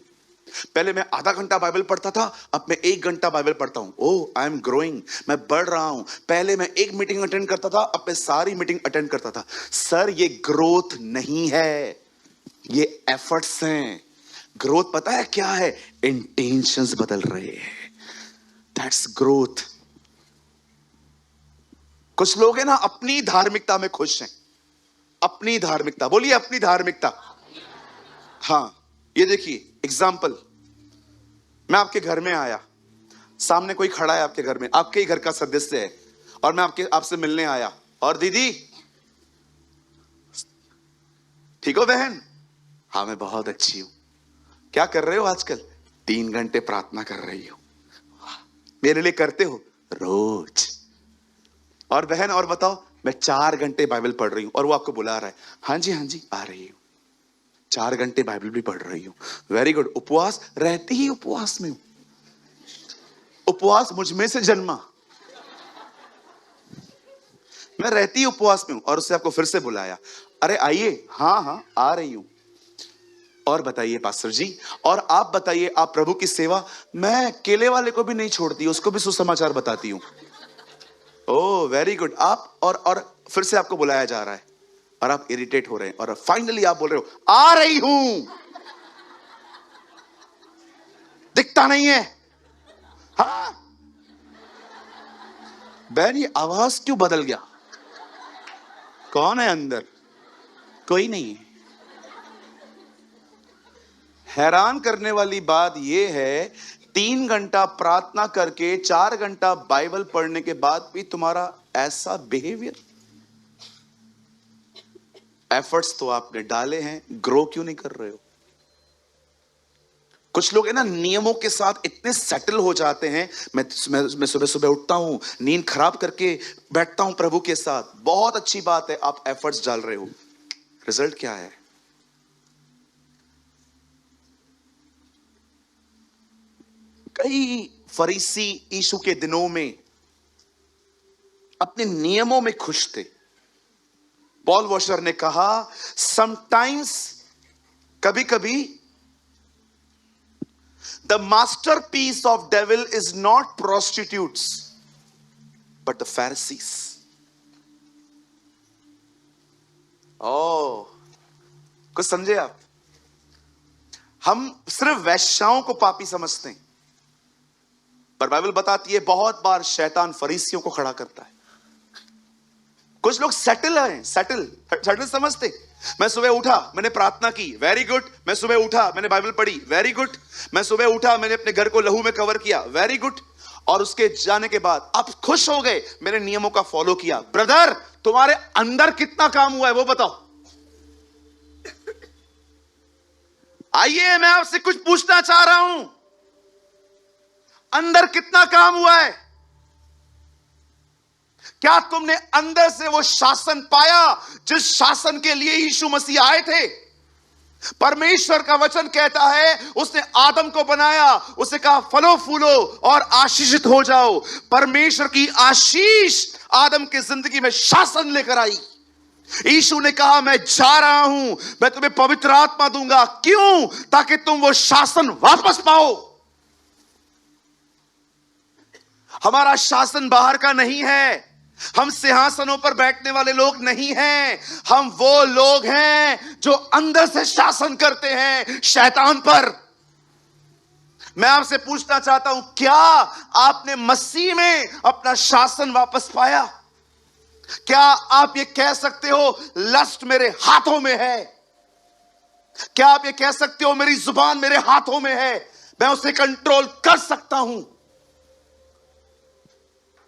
पहले मैं आधा घंटा बाइबल पढ़ता था, अब मैं 1 घंटा बाइबल पढ़ता हूं, आई एम ग्रोइंग, मैं बढ़ रहा हूं। पहले मैं 1 मीटिंग अटेंड करता था, अब मैं सारी मीटिंग अटेंड करता था। सर ये ग्रोथ नहीं है, ये एफर्ट्स हैं। ग्रोथ पता है क्या है? इंटेंशंस बदल रहे हैं, दैट्स ग्रोथ। कुछ लोग हैं ना अपनी धार्मिकता में खुश हैं, अपनी धार्मिकता, बोलिए अपनी धार्मिकता। हाँ ये देखिए एग्जाम्पल, मैं आपके घर में आया, सामने कोई खड़ा है आपके घर में, आपके ही घर का सदस्य है, और मैं आपसे मिलने आया, और दीदी ठीक हो बहन? हाँ मैं बहुत अच्छी हूं। क्या कर रहे हो आजकल? 3 घंटे प्रार्थना कर रही हो। मेरे लिए करते हो? रोज। और बहन और बताओ? मैं 4 घंटे बाइबल पढ़ रही हूं। और वो आपको बुला रहा है, हाँ जी आ रही हूं, 4 घंटे बाइबल भी पढ़ रही हूं, वेरी गुड। उपवास? रहती ही उपवास में हूं, उपवास मुझ में से जन्मा, मैं रहती उपवास में हूं। और उससे आपको फिर से बुलाया, अरे आइए, हाँ आ रही हूं। और बताइए पास्टर जी, और आप बताइए, आप प्रभु की सेवा? मैं केले वाले को भी नहीं छोड़ती, उसको भी सुसमाचार बताती हूं। Oh very good. आप और फिर से आपको बुलाया जा रहा है और आप इरिटेट हो रहे हैं, और फाइनली आप बोल रहे हो आ रही हूं, दिखता नहीं है। हाँ बहन ये आवाज क्यों बदल गया? कौन है अंदर? कोई नहीं है। हैरान करने वाली बात यह है 3 घंटा प्रार्थना करके 4 घंटा बाइबल पढ़ने के बाद भी तुम्हारा ऐसा बिहेवियर। एफर्ट्स तो आपने डाले हैं, ग्रो क्यों नहीं कर रहे हो? कुछ लोग है ना नियमों के साथ इतने सेटल हो जाते हैं। मैं सुबह सुबह उठता हूं, नींद खराब करके बैठता हूं प्रभु के साथ। बहुत अच्छी बात है, आप एफर्ट्स डाल रहे हो, रिजल्ट क्या है? कई फरीसी यीशु के दिनों में अपने नियमों में खुश थे। पॉल वॉशर ने कहा, समटाइम्स, कभी कभी, the masterpiece of devil is not prostitutes but the Pharisees. कुछ समझे आप? हम सिर्फ वैश्याओं को पापी समझते हैं, पर बाइबल बताती है बहुत बार शैतान फरीसियों को खड़ा करता है। कुछ लोग सेटल हैं, सेटल समझते। मैं सुबह उठा, मैंने प्रार्थना की, वेरी गुड। मैं सुबह उठा, मैंने बाइबल पढ़ी, वेरी गुड। मैं सुबह उठा, मैंने अपने घर को लहू में कवर किया, वेरी गुड। और उसके जाने के बाद आप खुश हो गए, मैंने नियमों का फॉलो किया। ब्रदर, तुम्हारे अंदर कितना काम हुआ है वो बताओ। आइए, मैं आपसे कुछ पूछना चाह रहा हूं, अंदर कितना काम हुआ है? क्या तुमने अंदर से वो शासन पाया जिस शासन के लिए यीशु मसीह आए थे? परमेश्वर का वचन कहता है, उसने आदम को बनाया, उसे कहा फलो फूलो और आशीषित हो जाओ। परमेश्वर की आशीष आदम की जिंदगी में शासन लेकर आई। यीशु ने कहा, मैं जा रहा हूं, मैं तुम्हें पवित्र आत्मा दूंगा। क्यों? ताकि तुम वो शासन वापस पाओ। हमारा शासन बाहर का नहीं है, हम सिंहासनों पर बैठने वाले लोग नहीं हैं। हम वो लोग हैं जो अंदर से शासन करते हैं शैतान पर। मैं आपसे पूछना चाहता हूं, क्या आपने मसीह में अपना शासन वापस पाया? क्या आप ये कह सकते हो, लस्ट मेरे हाथों में है? क्या आप ये कह सकते हो, मेरी जुबान मेरे हाथों में है, मैं उसे कंट्रोल कर सकता हूं?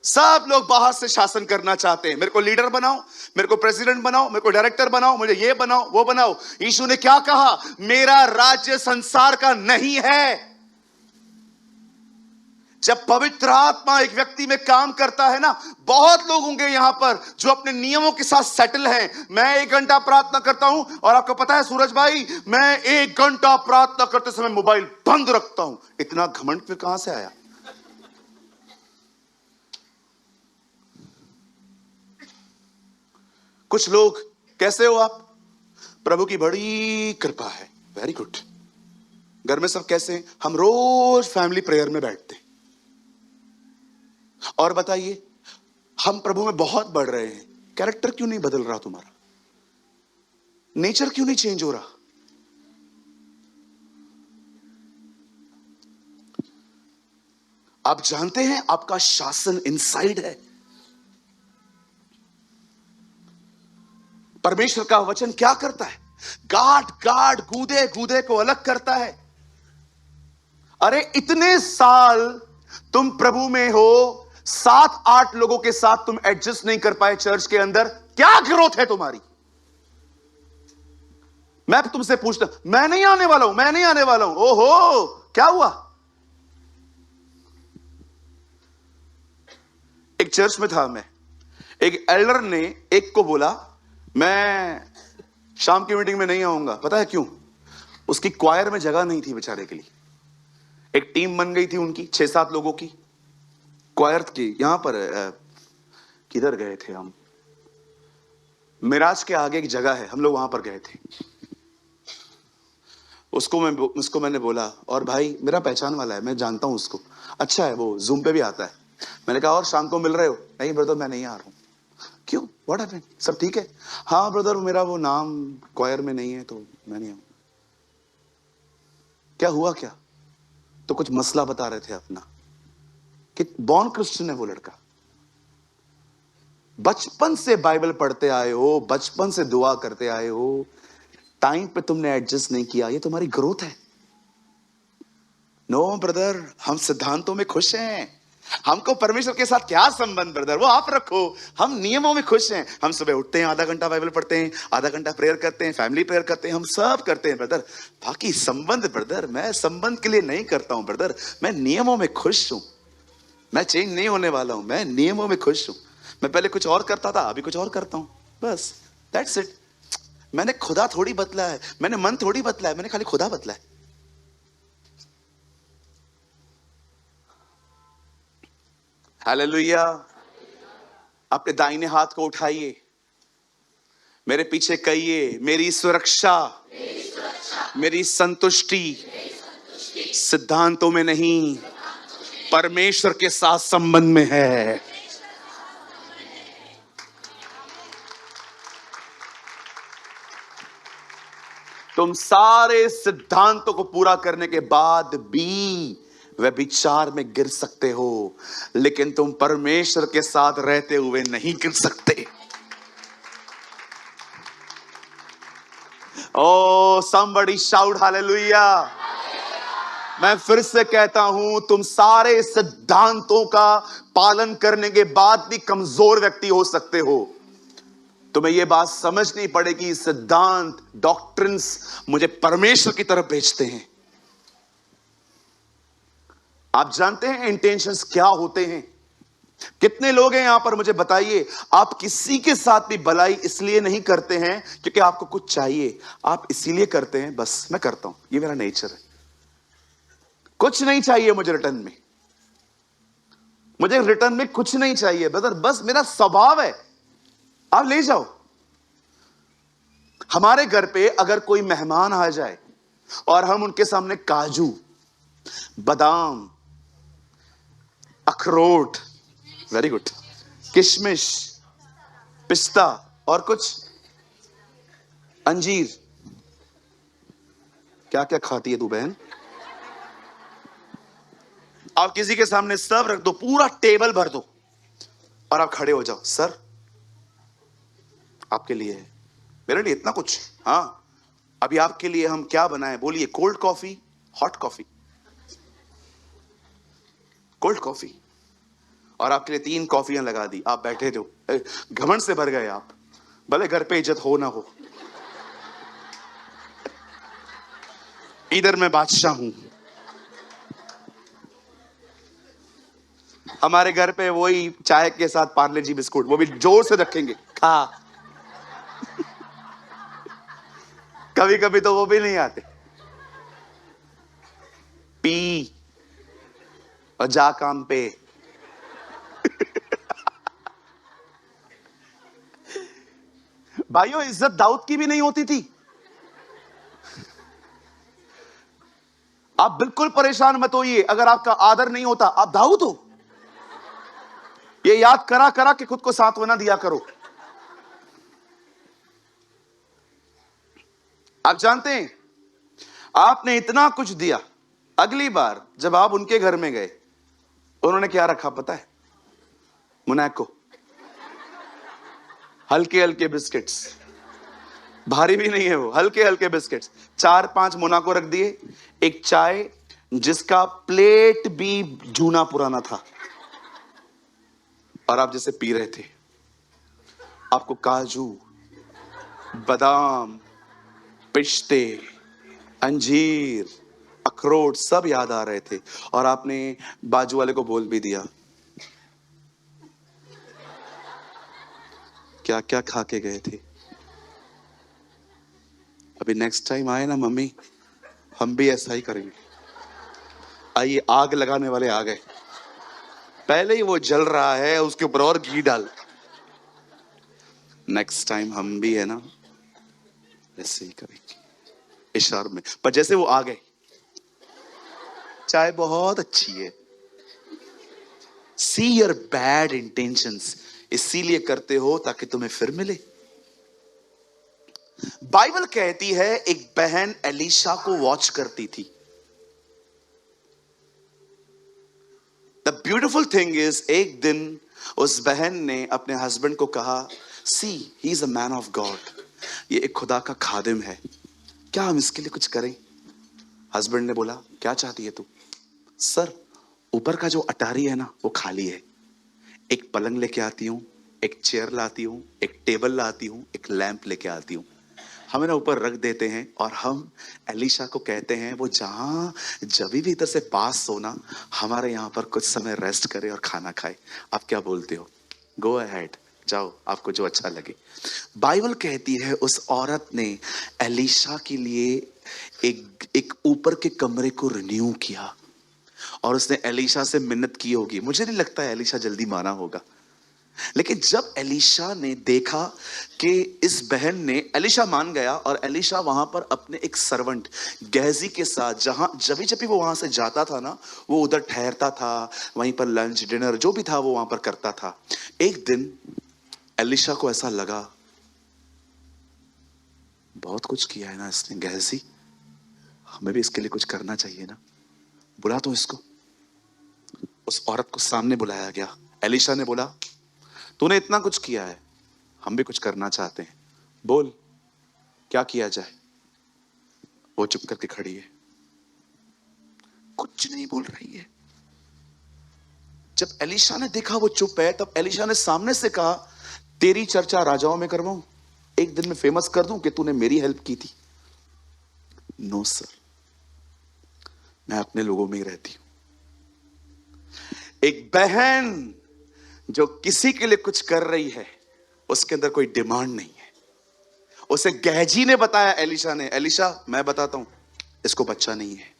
सब लोग बाहर से शासन करना चाहते हैं। मेरे को लीडर बनाओ, मेरे को प्रेसिडेंट बनाओ, मेरे को डायरेक्टर बनाओ, मुझे ये बनाओ वो बनाओ। यीशु ने क्या कहा? मेरा राज्य संसार का नहीं है। जब पवित्र आत्मा एक व्यक्ति में काम करता है ना, बहुत लोग होंगे यहां पर जो अपने नियमों के साथ सेटल हैं। मैं 1 घंटा प्रार्थना करता हूं, और आपको पता है सूरज भाई, मैं 1 घंटा प्रार्थना करते समय मोबाइल बंद रखता हूं। इतना घमंड फिर कहां से आया? कुछ लोग, कैसे हो आप? प्रभु की बड़ी कृपा है, वेरी गुड। घर में सब कैसे हैं? हम रोज फैमिली प्रेयर में बैठते हैं। और बताइए, हम प्रभु में बहुत बढ़ रहे हैं, कैरेक्टर क्यों नहीं बदल रहा तुम्हारा? नेचर क्यों नहीं चेंज हो रहा? आप जानते हैं आपका शासन इनसाइड है। परमेश्वर का वचन क्या करता है? गाड़ गूदे गूदे को अलग करता है। अरे इतने साल तुम प्रभु में हो, 7-8 लोगों के साथ तुम एडजस्ट नहीं कर पाए चर्च के अंदर, क्या ग्रोथ है तुम्हारी? मैं तुमसे पूछता, मैं नहीं आने वाला हूं, मैं नहीं आने वाला हूं। ओहो, क्या हुआ? एक चर्च में था मैं, एक एल्डर ने एक को बोला, मैं शाम की मीटिंग में नहीं आऊंगा। पता है क्यों? उसकी क्वायर में जगह नहीं थी बेचारे के लिए। एक टीम बन गई थी उनकी 6-7 लोगों की क्वायर की। यहां पर किधर गए थे हम? मिराज के आगे एक जगह है, हम लोग वहां पर गए थे। उसको मैंने बोला, और भाई मेरा पहचान वाला है, मैं जानता हूं उसको, अच्छा है, वो जूम पे भी आता है। मैंने कहा, और शाम को मिल रहे हो? नहीं ब्रदर, मैं नहीं आ रहा हूं। क्यों? What happened? सब ठीक है? हाँ ब्रदर, मेरा वो नाम क्वायर में नहीं है तो मैं नहीं आऊं। क्या हुआ? क्या? तो कुछ मसला बता रहे थे अपना, कि बॉर्न क्रिश्चियन है वो लड़का, बचपन से बाइबल पढ़ते आए हो, बचपन से दुआ करते आए हो, टाइम पे तुमने एडजस्ट नहीं किया, ये तुम्हारी ग्रोथ है। नो ब्रदर, हम सिद्धांतों में खुश हैं। हमको परमेश्वर के साथ क्या संबंध ब्रदर, वो आप रखो। हम नियमों में खुश हैं। हम सुबह उठते हैं, आधा घंटा बाइबल पढ़ते हैं, आधा घंटा प्रेयर करते हैं, फैमिली प्रेयर करते हैं, हम सब करते हैं ब्रदर। बाकी संबंध ब्रदर, मैं संबंध के लिए नहीं करता हूं ब्रदर, मैं नियमों में खुश हूं। मैं चेंज नहीं होने वाला हूं, मैं नियमों में खुश हूं। मैं पहले कुछ और करता था, अभी कुछ और करता हूं, बस दैट्स इट। मैंने खुदा थोड़ी बदला है, मैंने मन थोड़ी बदला है, मैंने खाली खुदा बदला है। हालेलुया। अपने दाहिने हाथ को उठाइए, मेरे पीछे कहिए, मेरी सुरक्षा, मेरी संतुष्टि सिद्धांतों में नहीं, परमेश्वर के साथ संबंध में है। तुम सारे सिद्धांतों को पूरा करने के बाद भी व्यभिचार में गिर सकते हो, लेकिन तुम परमेश्वर के साथ रहते हुए नहीं गिर सकते। ओ somebody shout हालेलुया। मैं फिर से कहता हूं, तुम सारे सिद्धांतों का पालन करने के बाद भी कमजोर व्यक्ति हो सकते हो। तुम्हें यह बात समझनी पड़ेगी, सिद्धांत, डॉक्ट्रिन्स मुझे परमेश्वर की तरफ भेजते हैं। आप जानते हैं इंटेंशंस क्या होते हैं? कितने लोग हैं यहां पर, मुझे बताइए, आप किसी के साथ भी भलाई इसलिए नहीं करते हैं क्योंकि आपको कुछ चाहिए, आप इसीलिए करते हैं, बस मैं करता हूं, ये मेरा नेचर है, कुछ नहीं चाहिए मुझे रिटर्न में, मुझे रिटर्न में कुछ नहीं चाहिए ब्रदर, बस मेरा स्वभाव है, आप ले जाओ। हमारे घर पे अगर कोई मेहमान आ जाए और हम उनके सामने काजू, बादाम, अखरोट, वेरी गुड, किशमिश, पिस्ता और कुछ अंजीर, क्या क्या खाती है तू बहन, आप किसी के सामने सब रख दो, पूरा टेबल भर दो और आप खड़े हो जाओ, सर आपके लिए है, मेरे लिए इतना कुछ, हाँ अभी आपके लिए हम क्या बनाएं, बोलिए, cold coffee, hot coffee, cold coffee, और आपके लिए 3 कॉफियां लगा दी, आप बैठे थे, घमंड से भर गए आप, भले घर पे इज्जत हो ना हो, इधर मैं बादशाह हूं। हमारे घर पे वही चाय के साथ पार्ले जी बिस्कुट, वो भी जोर से रखेंगे, खा। कभी कभी तो वो भी नहीं आते, पी और जा काम पे। भाइयों, इज्जत दाऊद की भी नहीं होती थी। आप बिल्कुल परेशान मत होइए, अगर आपका आदर नहीं होता, आप दाऊद हो, ये याद करा करा के खुद को सांत्वना दिया करो। आप जानते हैं, आपने इतना कुछ दिया, अगली बार जब आप उनके घर में गए, उन्होंने क्या रखा पता है? मोनाको, हल्के हल्के बिस्किट्स, भारी भी नहीं है वो, हल्के हल्के बिस्किट्स, 4-5 मोनाको रख दिए, एक चाय जिसका प्लेट भी जूना पुराना था, और आप जैसे पी रहे थे, आपको काजू, बादाम, पिस्ते, अंजीर, अखरोट सब याद आ रहे थे, और आपने बाजू वाले को बोल भी दिया, क्या क्या खा के गए थे। अभी नेक्स्ट टाइम आए ना मम्मी, हम भी ऐसा ही करेंगे। आइए, आग लगाने वाले आ गए, पहले ही वो जल रहा है, उसके ऊपर और घी डाल। नेक्स्ट टाइम हम भी है ना ऐसे ही करेंगे, इशारों में। पर जैसे वो आ गए, चाय बहुत अच्छी है, सी योर बैड इंटेंशंस, इसीलिए करते हो ताकि तुम्हें फिर मिले। बाइबल कहती है एक बहन एलीशा को वॉच करती थी। द ब्यूटिफुल थिंग इज, एक दिन उस बहन ने अपने हस्बैंड को कहा, see he is a man of God, ये एक खुदा का खादिम है, क्या हम इसके लिए कुछ करें? हस्बैंड ने बोला, क्या चाहती है तू? सर ऊपर का जो अटारी है ना वो खाली है, एक पलंग लेके आती हूँ, एक चेयर लाती हूँ, एक टेबल लाती हूँ, एक लैंप लेके आती हूँ, हमें ना ऊपर रख देते हैं और हम एलिशा को कहते हैं वो जहां जब भी इधर से पास हो ना हमारे यहाँ पर कुछ समय रेस्ट करे और खाना खाए। आप क्या बोलते हो? गो अहेड, जाओ, आपको जो अच्छा लगे। बाइबल कहती है उस औरत ने एलिशा के लिए एक एक ऊपर के कमरे को रिन्यू किया और उसने एलिशा से मिन्नत की होगी। मुझे नहीं लगता है एलिशा जल्दी माना होगा, लेकिन जब एलिशा ने देखा कि इस बहन ने, एलिशा मान गया और एलिशा वहां पर अपने एक सर्वेंट गेहजी के साथ, जहां जब भी वो वहां से जाता था ना, वो उधर ठहरता था, वहीं पर लंच डिनर जो भी था वो वहां पर करता था। एक दिन एलिशा को ऐसा लगा, बहुत कुछ किया है ना इसने गेहजी, हमें भी इसके लिए कुछ करना चाहिए ना, बुला तो इसको। उस औरत को सामने बुलाया गया। एलिशा ने बोला, तूने इतना कुछ किया है, हम भी कुछ करना चाहते हैं, बोल क्या किया जाए। वो चुप करके खड़ी है, कुछ नहीं बोल रही है। जब एलिशा ने देखा वो चुप है, तब एलिशा ने सामने से कहा, तेरी चर्चा राजाओं में करवाऊं, एक दिन में फेमस कर दूं कि तूने मेरी हेल्प की थी। नो सर, मैं अपने लोगों में ही रहती हूं। एक बहन जो किसी के लिए कुछ कर रही है उसके अंदर कोई डिमांड नहीं है। उसे गेहजी ने बताया, एलिशा ने, एलिशा मैं बताता हूं, इसको बच्चा नहीं है।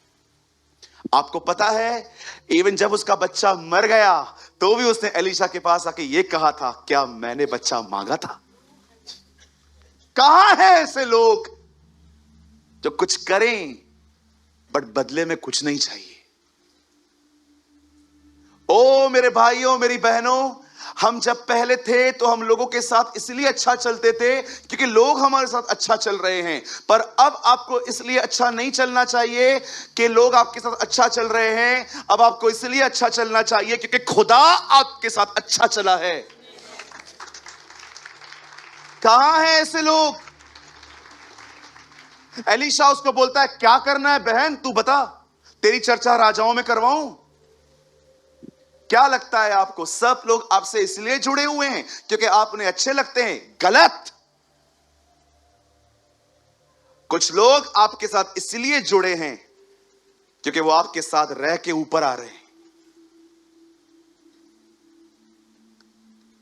आपको पता है इवन जब उसका बच्चा मर गया तो भी उसने एलिशा के पास आके ये कहा था, क्या मैंने बच्चा मांगा था? कहां है ऐसे लोग जो कुछ करें बट बदले में कुछ नहीं चाहिए? ओ मेरे भाइयों मेरी बहनों, हम जब पहले थे तो हम लोगों के साथ इसलिए अच्छा चलते थे क्योंकि लोग हमारे साथ अच्छा चल रहे हैं, पर अब आपको इसलिए अच्छा नहीं चलना चाहिए कि लोग आपके साथ अच्छा चल रहे हैं। अब आपको इसलिए अच्छा चलना चाहिए क्योंकि खुदा आपके साथ अच्छा चला है। कहां है ऐसे लोग? एलीशा उसको बोलता है, क्या करना है बहन तू बता, तेरी चर्चा राजाओं में करवाऊं? क्या लगता है आपको सब लोग आपसे इसलिए जुड़े हुए हैं क्योंकि आप उन्हें अच्छे लगते हैं? गलत। कुछ लोग आपके साथ इसलिए जुड़े हैं क्योंकि वो आपके साथ रह के ऊपर आ रहे हैं।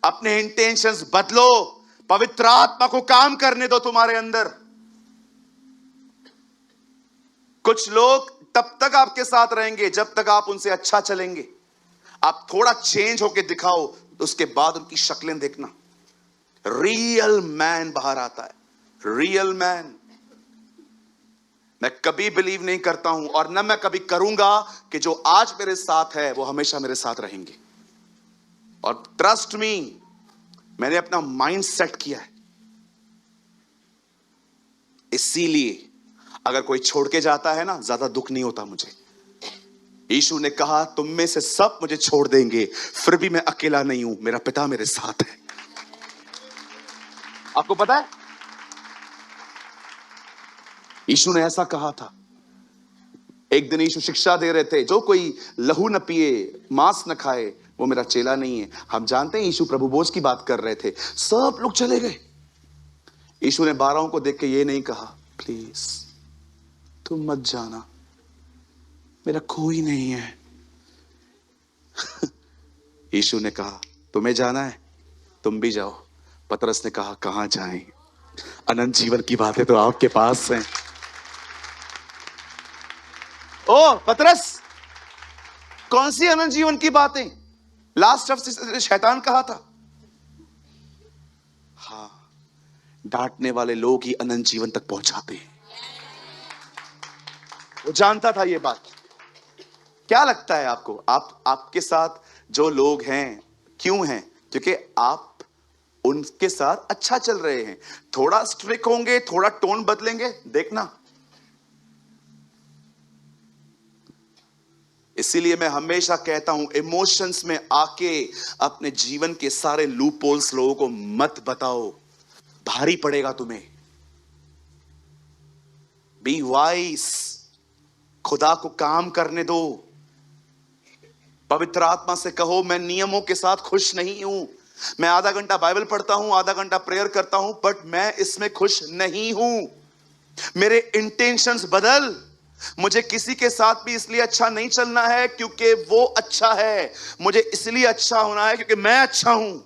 अपने इंटेंशंस बदलो, पवित्र आत्मा को काम करने दो तुम्हारे अंदर। कुछ लोग तब तक आपके साथ रहेंगे जब तक आप उनसे अच्छा चलेंगे। आप थोड़ा चेंज होके दिखाओ, उसके बाद उनकी शक्लें देखना, रियल मैन बाहर आता है। Real man. मैं कभी बिलीव नहीं करता हूं और न मैं कभी करूंगा कि जो आज मेरे साथ है वो हमेशा मेरे साथ रहेंगे। और ट्रस्ट मी, मैंने अपना माइंड सेट किया है। इसीलिए अगर कोई छोड़ के जाता है ना, ज्यादा दुख नहीं होता मुझे। यीशु ने कहा, तुम में से सब मुझे छोड़ देंगे, फिर भी मैं अकेला नहीं हूं, मेरा पिता मेरे साथ है। आपको पता है यीशु ने ऐसा कहा था। एक दिन यीशु शिक्षा दे रहे थे, जो कोई लहू न पिए, मांस न खाए, वो मेरा चेला नहीं है। हम जानते हैं यीशु प्रभु भोज की बात कर रहे थे, सब लोग चले गए। यीशु ने 12 को देख के ये नहीं कहा, प्लीज तुम मत जाना, मेरा कोई नहीं है। यीशु ने कहा, तुम्हें जाना है तुम भी जाओ। पतरस ने कहा, कहां जाएं, अनंत जीवन की बातें तो आपके पास हैं। ओ पतरस, कौन सी अनंत जीवन की बातें? लास्ट ऑफ शैतान कहा था। हाँ, डांटने वाले लोग ही अनंत जीवन तक पहुंचाते हैं। वो जानता था ये बात। क्या लगता है आपको, आपके साथ जो लोग हैं क्यों हैं? क्योंकि आप उनके साथ अच्छा चल रहे हैं। थोड़ा स्ट्रिक्ट होंगे, थोड़ा टोन बदलेंगे, देखना। इसीलिए मैं हमेशा कहता हूं, इमोशंस में आके अपने जीवन के सारे लूप होल्स लोगों को मत बताओ, भारी पड़ेगा तुम्हें। बी वाइस, खुदा को काम करने दो। पवित्र आत्मा से कहो, मैं नियमों के साथ खुश नहीं हूं। मैं आधा घंटा बाइबल पढ़ता हूं, आधा घंटा प्रेयर करता हूं, बट मैं इसमें खुश नहीं हूं। मेरे इंटेंशंस बदल। मुझे किसी के साथ भी इसलिए अच्छा नहीं चलना है क्योंकि वो अच्छा है, मुझे इसलिए अच्छा होना है क्योंकि मैं अच्छा हूं।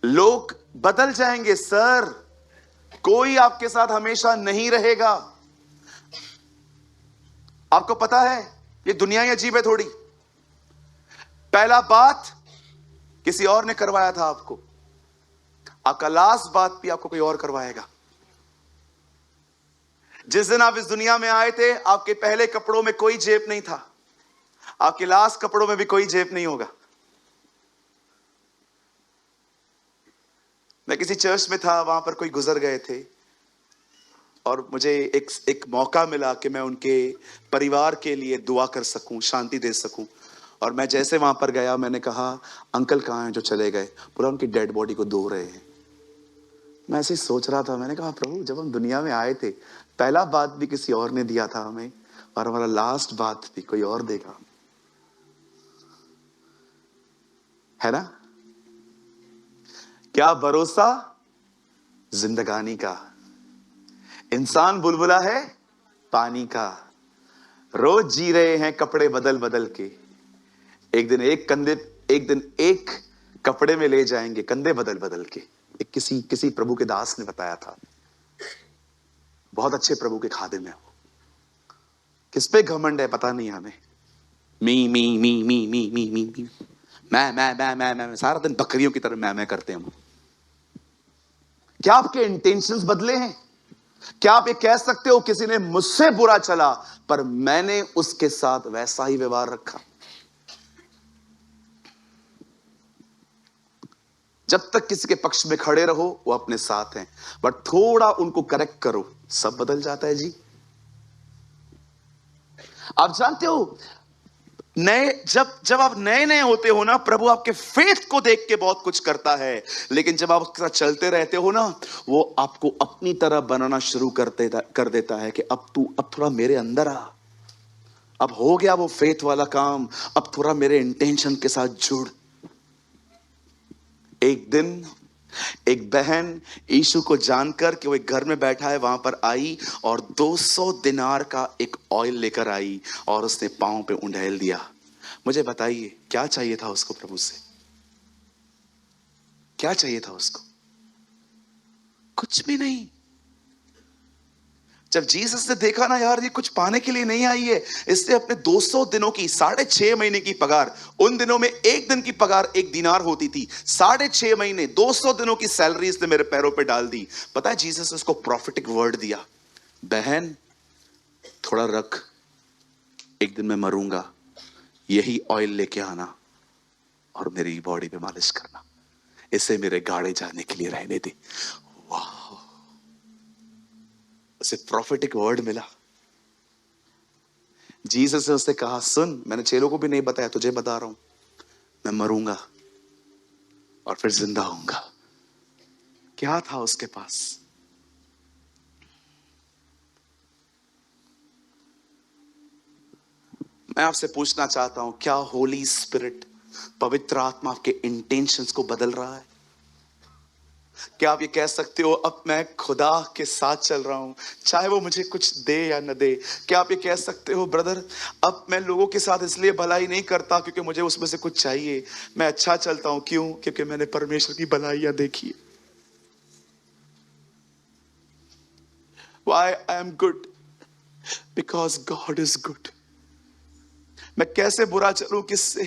लोग बदल जाएंगे सर, कोई आपके साथ हमेशा नहीं रहेगा। आपको पता है ये दुनिया ही अजीब है थोड़ी। पहला बात किसी और ने करवाया था आपको, आपका लास्ट बात भी आपको कोई और करवाएगा। जिस दिन आप इस दुनिया में आए थे, आपके पहले कपड़ों में कोई जेब नहीं था, आपके लास्ट कपड़ों में भी कोई जेब नहीं होगा। मैं किसी चर्च में था, वहां पर कोई गुजर गए थे और मुझे एक मौका मिला कि मैं उनके परिवार के लिए दुआ कर सकूं, शांति दे सकूं। और मैं जैसे वहां पर गया, मैंने कहा अंकल कहाँ हैं जो चले गए? पूरा उनकी डेड बॉडी को धो रहे हैं। मैं ऐसे ही सोच रहा था, मैंने कहा प्रभु, जब हम दुनिया में आए थे पहला बात भी किसी और ने दिया था हमें, और हमारा लास्ट बात भी कोई और देगा, है ना? क्या भरोसा जिंदगानी का। इंसान बुलबुला है पानी का, रोज जी रहे हैं कपड़े बदल बदल के। एक दिन एक कपड़े में ले जाएंगे कंधे बदल बदल के। एक किसी प्रभु के दास ने बताया था, बहुत अच्छे प्रभु के खादिम है वो। किस पे घमंड है पता नहीं हमें। मी मी मी मी मी मी मी मी मैं सारा दिन बकरियों की तरह मैं करते हैं। क्या आपके इंटेंशंस बदले हैं? क्या आप ये कह सकते हो किसी ने मुझसे बुरा चला पर मैंने उसके साथ वैसा ही व्यवहार रखा? जब तक किसी के पक्ष में खड़े रहो वो अपने साथ हैं, बट थोड़ा उनको करेक्ट करो, सब बदल जाता है जी। आप जानते हो, जब आप नए नए होते हो ना, प्रभु आपके फेथ को देख के बहुत कुछ करता है। लेकिन जब आप उसके साथ चलते रहते हो ना, वो आपको अपनी तरह बनाना शुरू कर देता है कि अब थोड़ा मेरे अंदर आ। अब हो गया वो फेथ वाला काम, अब थोड़ा मेरे इंटेंशन के साथ जुड़। एक दिन एक बहन यीशु को जानकर कि वो एक घर में बैठा है, वहां पर आई और 200 दिनार का एक ऑयल लेकर आई और उसने पांव पे उंडेल दिया। मुझे बताइए क्या चाहिए था उसको प्रभु से? क्या चाहिए था उसको? कुछ भी नहीं। जब जीसस ने देखा ना, यार ये कुछ पाने के लिए नहीं आई है, इसने अपने 200 दिनों की 6.5 महीने की पगार, उन दिनों में एक दिन की पगार 1 दिनार होती थी, 6.5 महीने 200 दिनों की सैलरी इसने मेरे पैरों पे डाल दी। पता है जीसस ने उसको प्रॉफिटिक वर्ड दिया, बहन थोड़ा रख, एक दिन मैं मरूंगा, यही ऑयल लेके आना और मेरी बॉडी पे मालिश करना, इसे मेरे गाड़े जाने के लिए रहने दे। वाह, उसे प्रॉफिटिक वर्ड मिला। जीसस ने उससे कहा, सुन, मैंने चेलों को भी नहीं बताया, तुझे बता रहा हूं, मैं मरूंगा और फिर जिंदा होऊंगा। क्या था उसके पास? मैं आपसे पूछना चाहता हूं, क्या होली स्पिरिट, पवित्र आत्मा आपके इंटेंशंस को बदल रहा है? क्या आप ये कह सकते हो, अब मैं खुदा के साथ चल रहा हूं, चाहे वो मुझे कुछ दे या न दे? क्या आप ये कह सकते हो, ब्रदर अब मैं लोगों के साथ इसलिए भलाई नहीं करता क्योंकि मुझे उसमें से कुछ चाहिए, मैं अच्छा चलता हूं, क्यों? क्योंकि मैंने परमेश्वर की भलाइयां देखी है। Why I am good? Because God is good. मैं कैसे बुरा चलूं? किससे?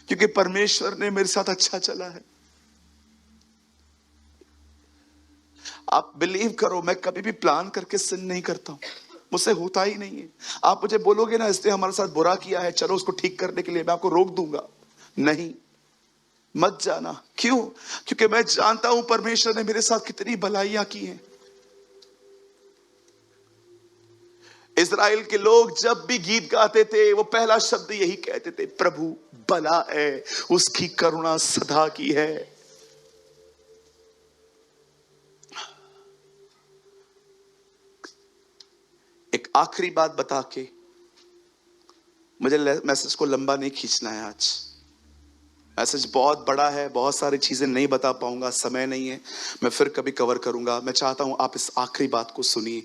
क्योंकि परमेश्वर ने मेरे साथ अच्छा चला है। आप बिलीव करो, मैं कभी भी प्लान करके सिन नहीं करता हूं, मुझसे होता ही नहीं है। आप मुझे बोलोगे ना इसने हमारे साथ बुरा किया है, चलो उसको ठीक करने के लिए मैं आपको रोक दूंगा, नहीं, मत जाना। क्यों? क्योंकि मैं जानता हूं परमेश्वर ने मेरे साथ कितनी भलाइयां की हैं। इजराइल के लोग जब भी गीत गाते थे, वो पहला शब्द यही कहते थे, प्रभु भला है, उसकी करुणा सदा की है। एक आखिरी बात बता के मुझे मैसेज को लंबा नहीं खींचना है आज। मैसेज बहुत बड़ा है, बहुत सारी चीजें नहीं बता पाऊंगा, समय नहीं है, मैं फिर कभी कवर करूंगा। मैं चाहता हूं आप इस आखिरी बात को सुनिए।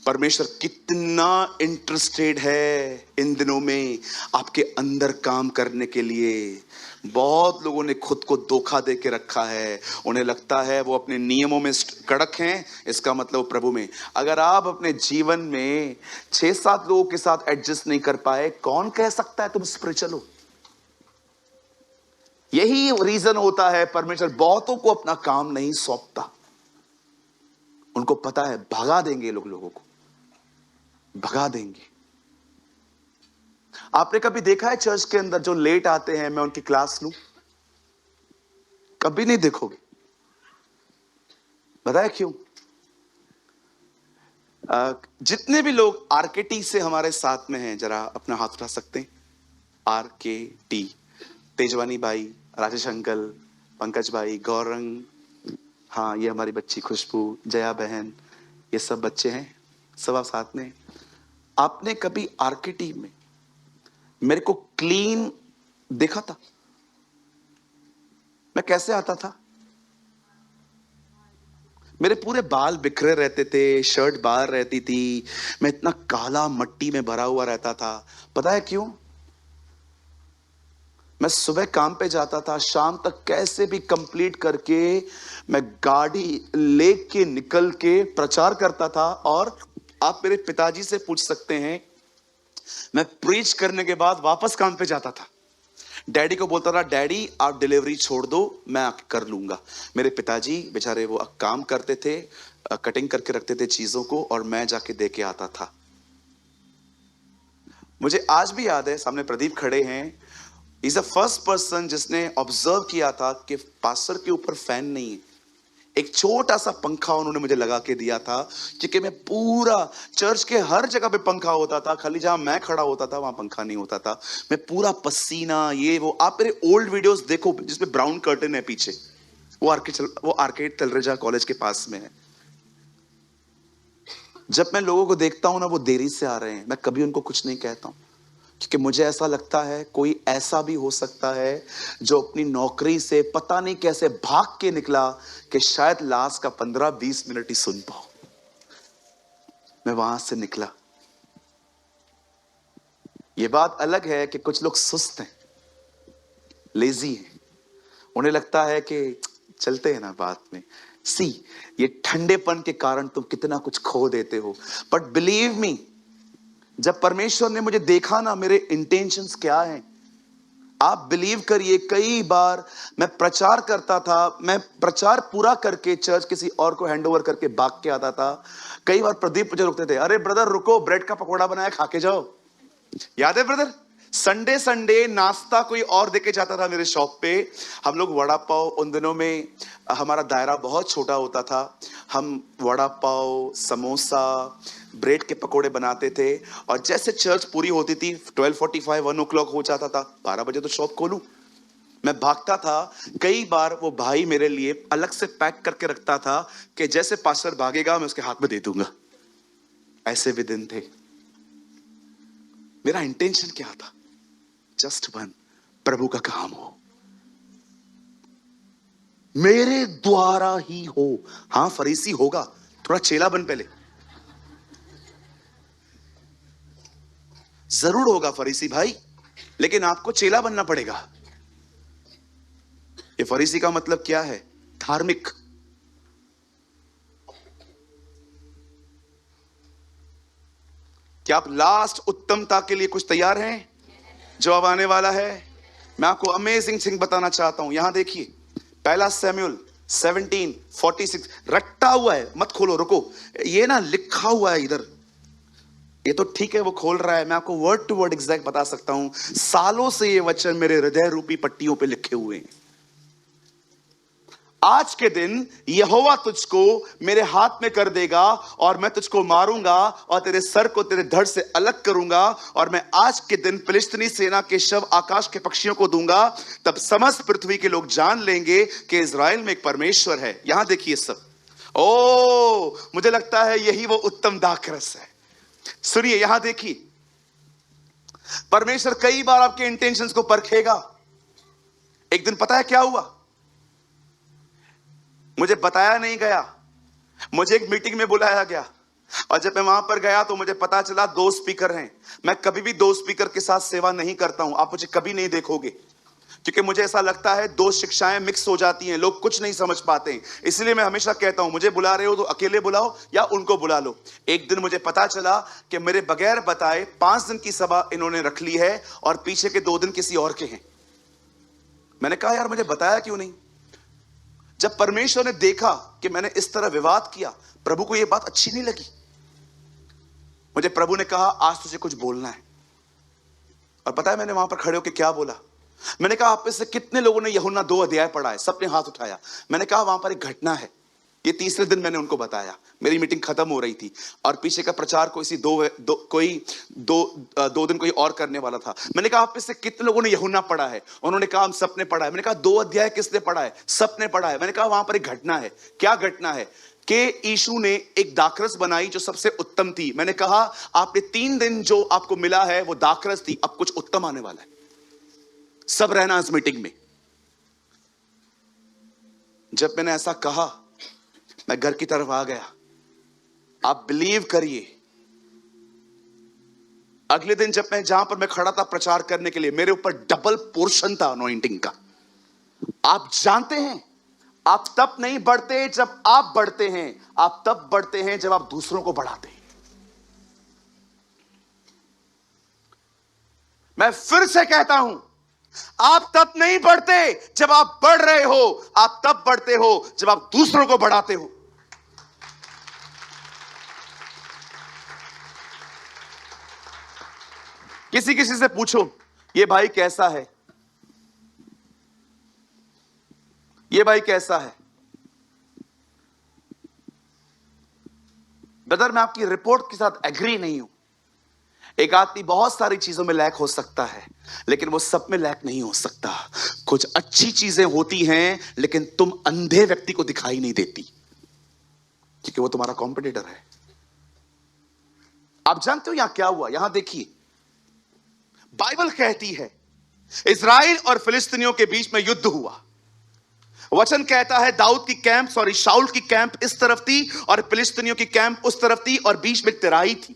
परमेश्वर कितना इंटरेस्टेड है इन दिनों में आपके अंदर काम करने के लिए। बहुत लोगों ने खुद को धोखा दे के रखा है, उन्हें लगता है वो अपने नियमों में कड़क हैं, इसका मतलब प्रभु में। अगर आप अपने जीवन में 6-7 लोगों के साथ एडजस्ट नहीं कर पाए, कौन कह सकता है तुम स्पिरिचुअल हो? यही रीजन होता है परमेश्वर बहुतों को अपना काम नहीं सौंपता। उनको पता है भगा देंगे लोगों को भगा देंगे। आपने कभी देखा है चर्च के अंदर जो लेट आते हैं मैं उनकी क्लास लूं? कभी नहीं देखोगे। बताया क्यों? जितने भी लोग आरकेटी से हमारे साथ में हैं जरा अपना हाथ उठा सकते हैं। आरकेटी, तेजवानी भाई, राजेश अंकल, पंकज भाई, गौरंग, हाँ ये हमारी बच्ची खुशबू, जया बहन, ये सब बच्चे हैं, सब साथ में। आपने कभी आरकेटी में मेरे को क्लीन देखा था? मैं कैसे आता था? मेरे पूरे बाल बिखरे रहते थे, शर्ट बाहर रहती थी, मैं इतना काला मट्टी में भरा हुआ रहता था। पता है क्यों? मैं सुबह काम पे जाता था, शाम तक कैसे भी कंप्लीट करके मैं गाड़ी लेके निकल के प्रचार करता था। और आप मेरे पिताजी से पूछ सकते हैं, मैं प्रीच करने के बाद वापस काम पे जाता था। डैडी को बोलता था, डैडी आप डिलीवरी छोड़ दो, मैं आके कर लूंगा। मेरे पिताजी बेचारे वो काम करते थे, कटिंग करके रखते थे चीजों को, और मैं जाके दे के आता था। मुझे आज भी याद है, सामने प्रदीप खड़े हैं, इज द फर्स्ट पर्सन जिसने ऑब्जर्व किया था कि पास्टर के ऊपर फैन नहीं है। एक छोटा सा पंखा उन्होंने मुझे लगा के दिया था, क्योंकि मैं पूरा चर्च के हर जगह पे पंखा होता था, खाली जहां मैं खड़ा होता था वहां पंखा नहीं होता था। मैं पूरा पसीना ये वो, आप मेरे ओल्ड वीडियोस देखो जिसमें ब्राउन कर्टन है पीछे, वो आर्केड तलरेजा कॉलेज के पास में है। जब मैं लोगों को देखता हूं ना वो देरी से आ रहे हैं, मैं कभी उनको कुछ नहीं कहता हूं, क्योंकि मुझे ऐसा लगता है कोई ऐसा भी हो सकता है जो अपनी नौकरी से पता नहीं कैसे भाग के निकला कि शायद लास्ट का 15-20 मिनट ही सुन पाऊं। मैं वहां से निकला। यह बात अलग है कि कुछ लोग सुस्त हैं, लेजी हैं, उन्हें लगता है कि चलते हैं ना बात में। ये ठंडेपन के कारण तुम कितना कुछ खो देते हो। बट बिलीव मी, जब परमेश्वर ने मुझे देखा ना मेरे इंटेंशंस क्या हैं, आप बिलीव करिए, कई बार मैं प्रचार करता था, मैं प्रचार पूरा करके चर्च किसी और को हैंडओवर करके भाग के आता था। कई बार प्रदीप मुझे रोकते थे, अरे ब्रदर रुको, ब्रेड का पकौड़ा बनाया खा के जाओ। याद है ब्रदर? संडे नाश्ता कोई और देके जाता था मेरे शॉप पे। हम लोग वड़ा पाव, उन दिनों में हमारा दायरा बहुत छोटा होता था, हम वड़ा पाव, समोसा, ब्रेड के पकोड़े बनाते थे। और जैसे चर्च पूरी होती थी, 12:45 1 o'clock हो जाता था, 12 बजे तो शॉप खोलूं। मैं भागता था। कई बार वो भाई मेरे लिए अलग से पैक करके रखता था कि जैसे पास्टर भागेगा मैं उसके हाथ में दे दूंगा। ऐसे भी दिन थे। मेरा इंटेंशन क्या था? जस्ट वन, प्रभु का काम हो, मेरे द्वारा ही हो। हां फरीसी होगा, थोड़ा चेला बन पहले, जरूर होगा फरीसी भाई, लेकिन आपको चेला बनना पड़ेगा। ये फरीसी का मतलब क्या है? धार्मिक। क्या आप लास्ट उत्तमता के लिए कुछ तैयार हैं जो अब आने वाला है? मैं आपको अमेजिंग थिंग बताना चाहता हूं। यहां देखिए, पहला शमूएल 17:46 रट्टा हुआ है, मत खोलो, रुको, ये ना लिखा हुआ है इधर। ये तो ठीक है वो खोल रहा है, मैं आपको वर्ड टू वर्ड एग्जैक्ट बता सकता हूं। सालों से ये वचन मेरे हृदय रूपी पट्टियों पे लिखे हुए हैं। आज के दिन यहोवा तुझको मेरे हाथ में कर देगा और मैं तुझको मारूंगा और तेरे सर को तेरे धड़ से अलग करूंगा, और मैं आज के दिन फिलिस्तीनी सेना के शव आकाश के पक्षियों को दूंगा। तब समस्त पृथ्वी के लोग जान लेंगे कि इज़राइल में एक परमेश्वर है। यहां देखिए सब। मुझे लगता है यही वो उत्तम दाखरस है। सुनिए, यहां देखिए, परमेश्वर कई बार आपके इंटेंशंस को परखेगा। एक दिन पता है क्या हुआ, मुझे बताया नहीं गया, मुझे एक मीटिंग में बुलाया गया और जब मैं वहां पर गया तो मुझे पता चला 2 स्पीकर हैं। मैं कभी भी 2 स्पीकर के साथ सेवा नहीं करता हूं, आप मुझे कभी नहीं देखोगे, क्योंकि मुझे ऐसा लगता है 2 शिक्षाएं मिक्स हो जाती हैं, लोग कुछ नहीं समझ पाते हैं। इसलिए मैं हमेशा कहता हूं, मुझे बुला रहे हो तो अकेले बुलाओ या उनको बुला लो। एक दिन मुझे पता चला कि मेरे बगैर बताए 5 दिन की सभा इन्होंने रख ली है और पीछे के 2 दिन किसी और के हैं। मैंने कहा यार मुझे बताया क्यों नहीं। जब परमेश्वर ने देखा कि मैंने इस तरह विवाद किया, प्रभु को यह बात अच्छी नहीं लगी। मुझे प्रभु ने कहा आज तुझे कुछ बोलना है। और पता है मैंने वहां पर खड़े होकर क्या बोला? मैंने कहा आप में से कितने लोगों ने यूहन्ना 2 अध्याय पढ़ा है? सबने हाथ उठाया। मैंने कहा वहां पर एक घटना है। ये तीसरे दिन मैंने उनको बताया, मेरी मीटिंग खत्म हो रही थी और पीछे का प्रचार कोई सी दो दिन कोई और करने वाला था। मैंने कहा आप में से कितने लोगों ने यूहन्ना पढ़ा है? उन्होंने कहा हम सबने पढ़ा है। मैंने कहा 2 अध्याय किसने पढ़ा है? सबने पढ़ा है। मैंने कहा वहां पर एक घटना है। क्या घटना है? कि यीशु ने एक दाखरस बनाई जो सबसे उत्तम थी। मैंने कहा आपने 3 दिन जो आपको मिला है वो दाखरस थी, अब कुछ उत्तम आने वाला है। सब रहना इस मीटिंग में। जब मैंने ऐसा कहा मैं घर की तरफ आ गया। आप बिलीव करिए, अगले दिन जब मैं जहां पर मैं खड़ा था प्रचार करने के लिए, मेरे ऊपर डबल पोर्शन था अनॉइंटिंग का। आप जानते हैं आप तब नहीं बढ़ते जब आप बढ़ते हैं, आप तब बढ़ते हैं जब आप दूसरों को बढ़ाते हैं। मैं फिर से कहता हूं, आप तब नहीं बढ़ते जब आप बढ़ रहे हो, आप तब बढ़ते हो जब आप दूसरों को बढ़ाते हो। किसी किसी से पूछो ये भाई कैसा है, ये भाई कैसा है। ब्रदर मैं आपकी रिपोर्ट के साथ एग्री नहीं हूं। एक आदमी बहुत सारी चीजों में लैक हो सकता है, लेकिन वो सब में लैक नहीं हो सकता। कुछ अच्छी चीजें होती हैं लेकिन तुम अंधे व्यक्ति को दिखाई नहीं देती, क्योंकि वो तुम्हारा कॉम्पिटिटर है। आप जानते हो यहां क्या हुआ? यहां देखिए, बाइबल कहती है इजराइल और फिलिस्तीनियों के बीच में युद्ध हुआ। वचन कहता है शाऊल की कैंप इस तरफ थी और फिलिस्तीनियों की कैंप उस तरफ थी और बीच में तिराई थी।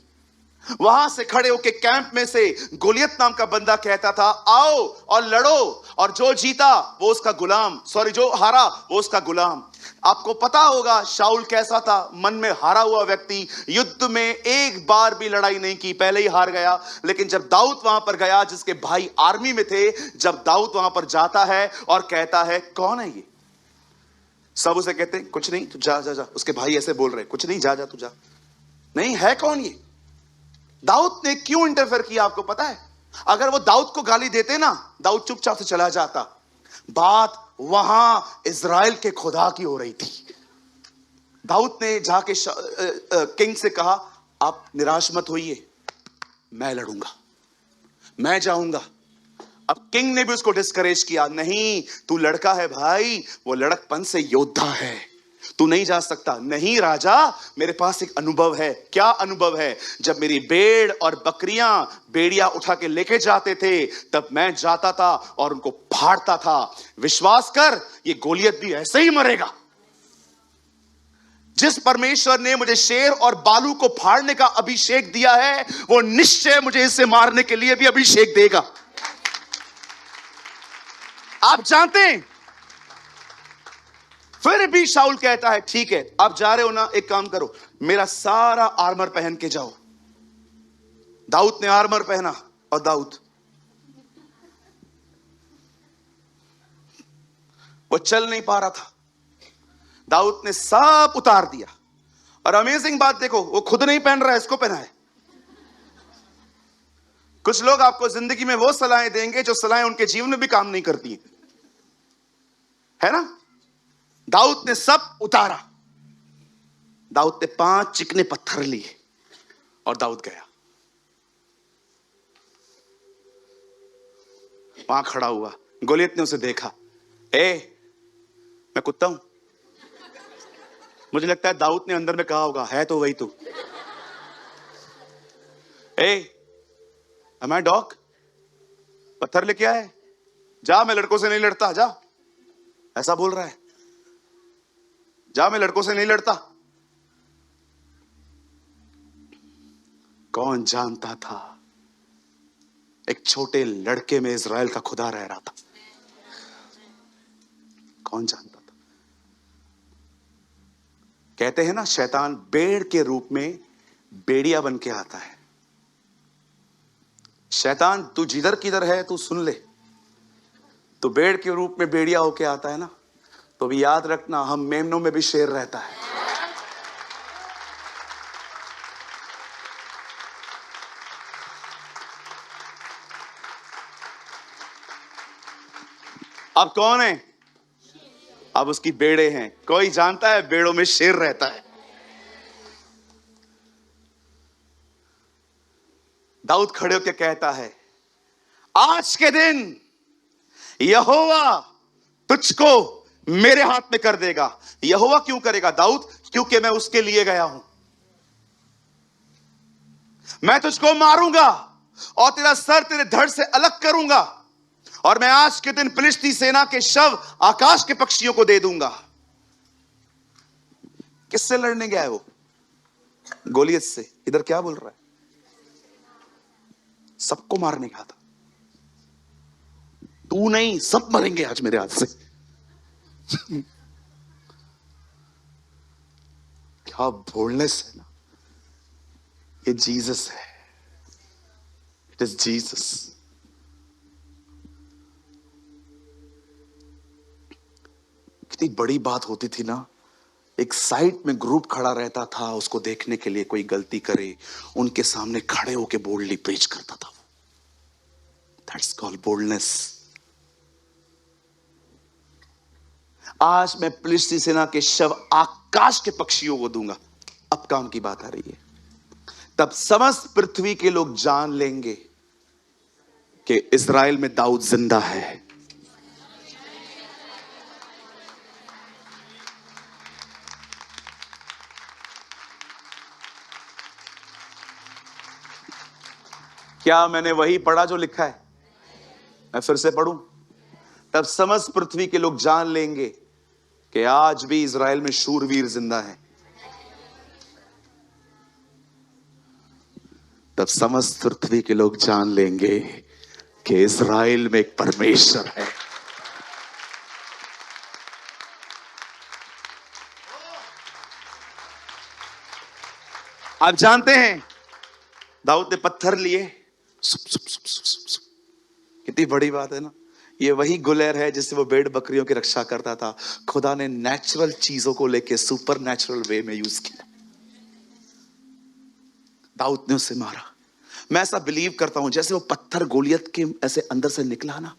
वहां से खड़े होकर कैंप में से गोलियत नाम का बंदा कहता था आओ और लड़ो, और जो जीता वो उसका गुलाम, जो हारा वो उसका गुलाम। आपको पता होगा शाऊल कैसा था, मन में हारा हुआ व्यक्ति, युद्ध में एक बार भी लड़ाई नहीं की, पहले ही हार गया। लेकिन जब दाऊद वहां पर गया, जिसके भाई आर्मी में थे, जब दाऊद वहां पर जाता है और कहता है कौन है ये, सब उसे कहते हैं कुछ नहीं, तू जा जा जा। उसके भाई ऐसे बोल रहे कुछ नहीं, जा जा तू जा। नहीं है कौन ये? दाऊद ने क्यों इंटरफेयर किया आपको पता है? अगर वो दाऊद को गाली देते ना, दाऊद चुपचाप से चला जाता। बात वहां इजराइल के खुदा की हो रही थी। दाऊद ने जाके किंग से कहा आप निराश मत होइए, मैं लड़ूंगा, मैं जाऊंगा। अब किंग ने भी उसको डिस्करेज किया, नहीं तू लड़का है भाई, वो लड़कपन से योद्धा है, तू नहीं जा सकता। नहीं राजा, मेरे पास एक अनुभव है। क्या अनुभव है? जब मेरी भेड़ और बकरियां बेड़िया उठा के लेके जाते थे, तब मैं जाता था और उनको फाड़ता था। विश्वास कर, ये गोलियत भी ऐसे ही मरेगा। जिस परमेश्वर ने मुझे शेर और बालू को फाड़ने का अभिषेक दिया है, वो निश्चय मुझे इसे मारने के लिए भी अभिषेक देगा। आप जानते हैं, फिर भी शाऊल कहता है ठीक है आप जा रहे हो ना, एक काम करो मेरा सारा आर्मर पहन के जाओ। दाऊद ने आर्मर पहना और दाऊद वो चल नहीं पा रहा था, दाऊद ने सब उतार दिया। और अमेजिंग बात देखो, वो खुद नहीं पहन रहा है, इसको पहना है। कुछ लोग आपको जिंदगी में वो सलाहें देंगे जो सलाहें उनके जीवन में भी काम नहीं करती है ना। दाऊद ने सब उतारा, दाऊद ने 5 चिकने पत्थर लिए और दाऊद गया। वहां खड़ा हुआ, गोलियत ने उसे देखा, मैं कुत्ता हूं? मुझे लगता है दाऊद ने अंदर में कहा होगा है तो वही तू। एम आई डॉग? पत्थर लेके आए, जा मैं लड़कों से नहीं लड़ता, जा, ऐसा बोल रहा है, जा मैं लड़कों से नहीं लड़ता। कौन जानता था एक छोटे लड़के में इज़राइल का खुदा रह रहा था? कौन जानता था? कहते हैं ना, शैतान भेड़ के रूप में भेड़िया बन के आता है। शैतान तू जिधर किधर है तू सुन ले, तो भेड़ के रूप में भेड़िया होके आता है ना, तो भी याद रखना हम मेमनों में भी शेर रहता है। अब कौन है? अब उसकी भेड़े हैं। कोई जानता है भेड़ों में शेर रहता है। दाऊद खड़े होकर कहता है, आज के दिन यहोवा तुझको मेरे हाथ में कर देगा। यहोवा क्यों करेगा दाऊद? क्योंकि मैं उसके लिए गया हूं। मैं तुझको मारूंगा और तेरा सर तेरे धड़ से अलग करूंगा, और मैं आज के दिन फिलिस्ती सेना के शव आकाश के पक्षियों को दे दूंगा। किससे लड़ने गया है वो? गोलियत से। इधर क्या बोल रहा है? सबको मारने गया था। तू नहीं, सब मरेंगे आज मेरे हाथ से। क्या बोल्डनेस है ना। ये जीसस है। It is Jesus. कितनी बड़ी बात होती थी ना, एक साइड में ग्रुप खड़ा रहता था उसको देखने के लिए, कोई गलती करे उनके सामने खड़े होके बोल्डली प्रीच करता था। That's called boldness. आज मैं फिलिस्ती सेना के शव आकाश के पक्षियों को दूंगा। अब काम की बात आ रही है। तब समस्त पृथ्वी के लोग जान लेंगे कि इज़राइल में दाऊद जिंदा है। क्या मैंने वही पढ़ा जो लिखा है? मैं फिर से पढ़ूं। तब समस्त पृथ्वी के लोग जान लेंगे कि आज भी इज़राइल में शूरवीर जिंदा है। तब समस्त पृथ्वी के लोग जान लेंगे कि इज़राइल में एक परमेश्वर है। आप जानते हैं दाऊद ने पत्थर लिए, सुप सुप सुप सुप सुप सुप। कितनी बड़ी बात है ना। ये वही गुलेर है जिससे वो भेड़ बकरियों की रक्षा करता था। खुदा ने नेचुरल चीजों को लेके सुपर नेचुरल वे में यूज किया। दाऊद ने उसे मारा। मैं ऐसा बिलीव करता हूं जैसे वो पत्थर गोलियत के ऐसे अंदर से निकला ना,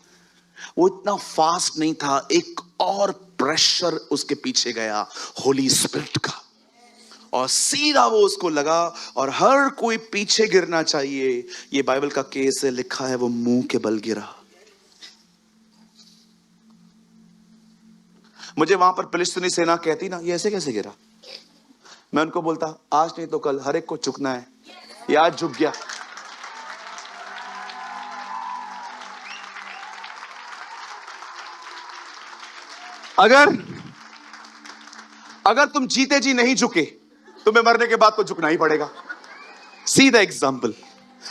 वो इतना फास्ट नहीं था, एक और प्रेशर उसके पीछे गया होली स्पिरिट का, और सीधा वो उसको लगा। और हर कोई पीछे गिरना चाहिए, ये बाइबल का केस है, लिखा है वो मुंह के बल गिरा। मुझे वहां पर फिलिस्तीनी सेना कहती ना, ये ऐसे कैसे गिरा? मैं उनको बोलता, आज नहीं तो कल हर एक को झुकना है। ये आज झुक गया। अगर तुम जीते जी नहीं झुके, तुम्हें मरने के बाद तो झुकना ही पड़ेगा। सीधा एग्जाम्पल।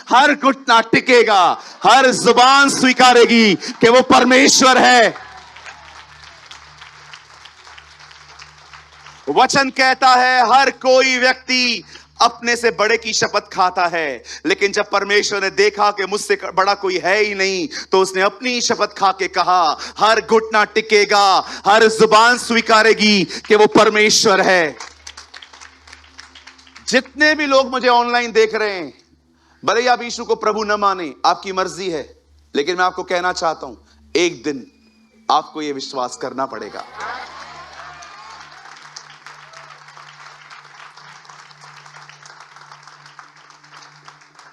हर घुटना टिकेगा, हर जुबान स्वीकारेगी कि वो परमेश्वर है। वचन कहता है हर कोई व्यक्ति अपने से बड़े की शपथ खाता है, लेकिन जब परमेश्वर ने देखा कि मुझसे बड़ा कोई है ही नहीं, तो उसने अपनी शपथ खा के कहा, हर घुटना टिकेगा, हर जुबान स्वीकारेगी कि वो परमेश्वर है। जितने भी लोग मुझे ऑनलाइन देख रहे हैं, भले ही आप यीशु को प्रभु न माने, आपकी मर्जी है, लेकिन मैं आपको कहना चाहता हूं, एक दिन आपको यह विश्वास करना पड़ेगा।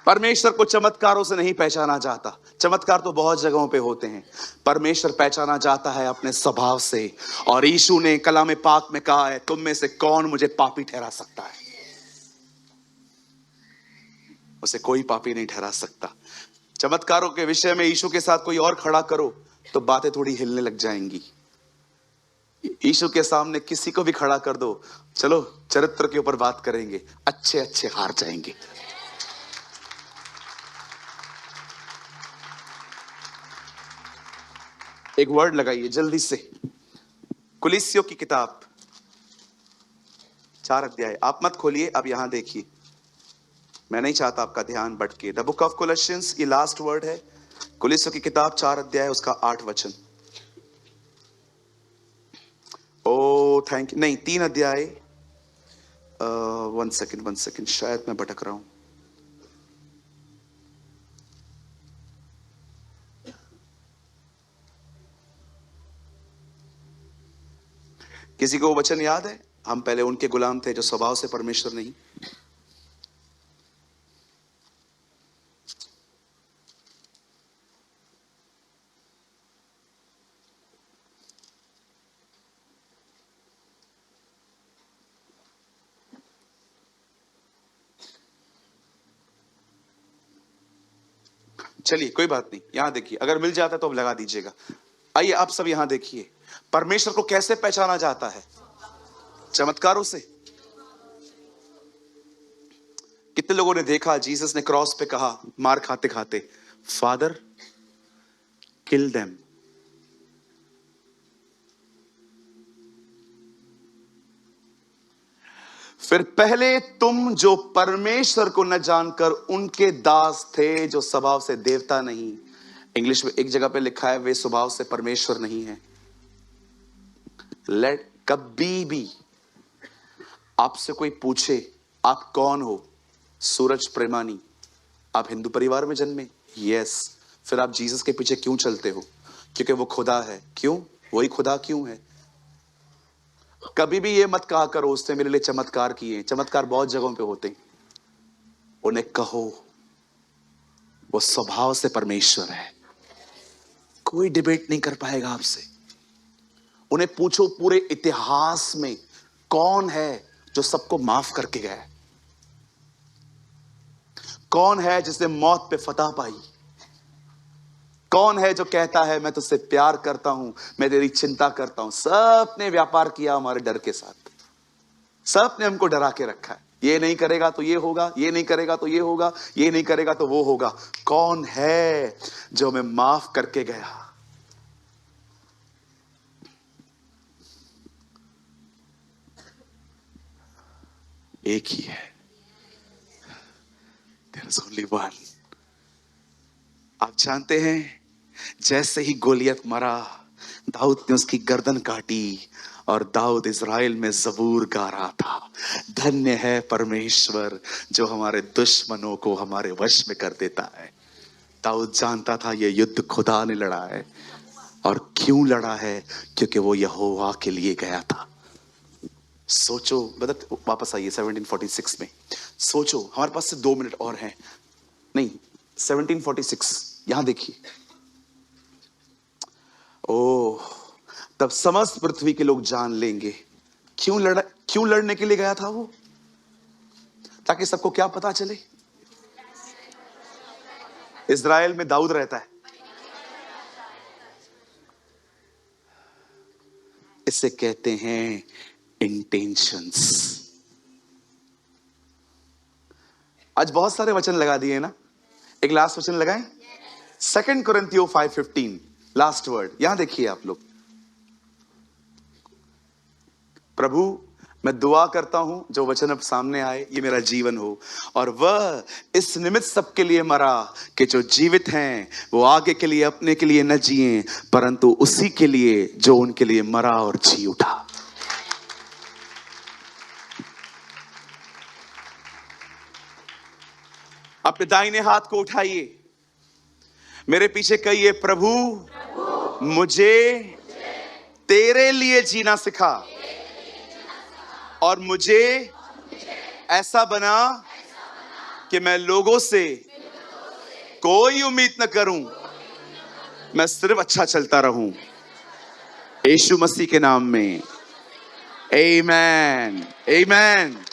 परमेश्वर को चमत्कारों से नहीं पहचाना जाता। चमत्कार तो बहुत जगहों पे होते हैं। परमेश्वर पहचाना जाता है अपने स्वभाव से। और यीशु ने कलाम पाक में कहा है, तुम में से कौन मुझे पापी ठहरा सकता है? उसे कोई पापी नहीं ठहरा सकता। चमत्कारों के विषय में यीशु के साथ कोई और खड़ा करो तो बातें थोड़ी हिलने लग जाएंगी। यीशु के सामने किसी को भी खड़ा कर दो, चलो चरित्र के ऊपर बात करेंगे, अच्छे अच्छे हार जाएंगे। एक वर्ड लगाइए जल्दी से, कुलिस्सियों की किताब 4 अध्याय। आप मत खोलिए, अब यहां देखिए, मैं नहीं चाहता आपका ध्यान भटके। द बुक ऑफ कोलोसियंस, ये लास्ट वर्ड है। कुलिस्सियों की किताब 4 अध्याय, उसका 8 वचन। ओ थैंक यू, नहीं 3 अध्याय। 1 सेकंड, शायद मैं भटक रहा हूं। किसी को वो वचन याद है? हम पहले उनके गुलाम थे जो स्वभाव से परमेश्वर नहीं। चलिए कोई बात नहीं, यहां देखिए, अगर मिल जाता तो अब लगा दीजिएगा। आइए आप सब यहां देखिए, परमेश्वर को कैसे पहचाना जाता है? चमत्कारों से। कितने लोगों ने देखा जीसस ने क्रॉस पे कहा मार खाते खाते, फादर किल देम। फिर पहले तुम जो परमेश्वर को न जानकर उनके दास थे, जो स्वभाव से देवता नहीं। इंग्लिश में एक जगह पे लिखा है वे स्वभाव से परमेश्वर नहीं है। लेट कभी भी आपसे कोई पूछे आप कौन हो, सूरज प्रेमानी, आप हिंदू परिवार में जन्मे, यस, फिर आप जीसस के पीछे क्यों चलते हो? क्योंकि वो खुदा है। क्यों? वही खुदा क्यों है? कभी भी ये मत कहा करो उसने मेरे लिए चमत्कार किए। चमत्कार बहुत जगहों पे होते हैं। उन्हें कहो वो स्वभाव से परमेश्वर है, कोई डिबेट नहीं कर पाएगा आपसे। उन्हें पूछो पूरे इतिहास में कौन है जो सबको माफ करके गया है? कौन है जिसने मौत पे फतह पाई? कौन है जो कहता है मैं तुझसे प्यार करता हूं, मैं तेरी चिंता करता हूं? सबने व्यापार किया हमारे डर के साथ, सबने हमको डरा के रखा है। ये नहीं करेगा तो ये होगा, ये नहीं करेगा तो ये होगा, ये नहीं करेगा तो वो होगा। कौन है जो हमें माफ करके गया? एक ही है, There is only one। आप जानते हैं जैसे ही गोलियत मरा, दाऊद ने उसकी गर्दन काटी और दाऊद इज़राइल में ज़बूर गा रहा था, धन्य है परमेश्वर जो हमारे दुश्मनों को हमारे वश में कर देता है। दाऊद जानता था ये युद्ध खुदा ने लड़ा है। और क्यों लड़ा है? क्योंकि वो यहोवा के लिए गया था। सोचो, मतलब वापस आइए 1746 में। सोचो, हमारे पास से 2 मिनट और हैं। नहीं, 1746 यहां देखिए। ओह, तब समस्त पृथ्वी के लोग जान लेंगे क्यों लड़ने के लिए गया था वो? ताकि सबको क्या पता चले? इज़राइल में दाऊद रहता है। इसे कहते हैं इंटेंशंस। आज बहुत सारे वचन लगा दिए ना, एक लास्ट वचन लगाएं। 2 कोरिन्थियों 5:15 लास्ट वर्ड। यहां देखिए आप लोग। प्रभु मैं दुआ करता हूं जो वचन अब सामने आए ये मेरा जीवन हो, और वह इस निमित्त सबके लिए मरा कि जो जीवित हैं वो आगे के लिए अपने के लिए न जिए, परंतु उसी के लिए जो उनके लिए मरा और जी उठा। अपने दाहिने हाथ को उठाइए, मेरे पीछे कहिए, प्रभु मुझे तेरे लिए जीना सिखा और मुझे ऐसा बना कि मैं लोगों से कोई उम्मीद न करूं, मैं सिर्फ अच्छा चलता रहूं। यीशु मसीह के नाम में आमेन, आमेन।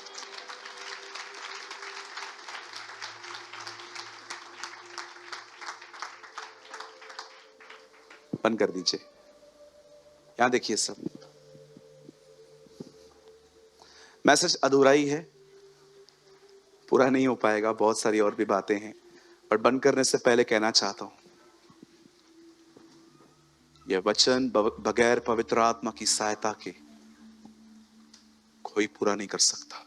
बंद कर दीजिए। यहां देखिए सब, मैसेज अधूरा ही है, पूरा नहीं हो पाएगा, बहुत सारी और भी बातें हैं, पर बंद करने से पहले कहना चाहता हूं, यह वचन बगैर पवित्र आत्मा की सहायता के कोई पूरा नहीं कर सकता।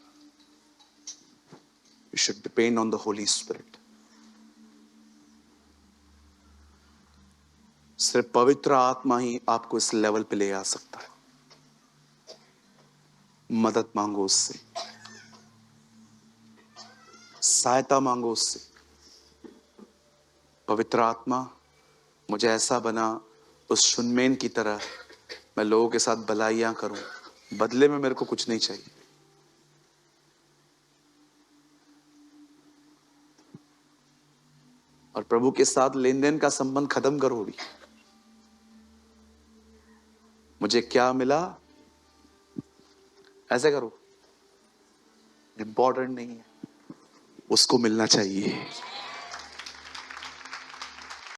You should depend on the Holy Spirit. सिर्फ पवित्र आत्मा ही आपको इस लेवल पे ले आ सकता है। मदद मांगो उससे, सहायता मांगो उससे। पवित्र आत्मा, मुझे ऐसा बना उस शून्यमेन की तरह, मैं लोगों के साथ भलाइयां करूं, बदले में मेरे को कुछ नहीं चाहिए। और प्रभु के साथ लेन देन का संबंध खत्म करो भी। मुझे क्या मिला ऐसे करो, इंपॉर्टेंट नहीं है, उसको मिलना चाहिए।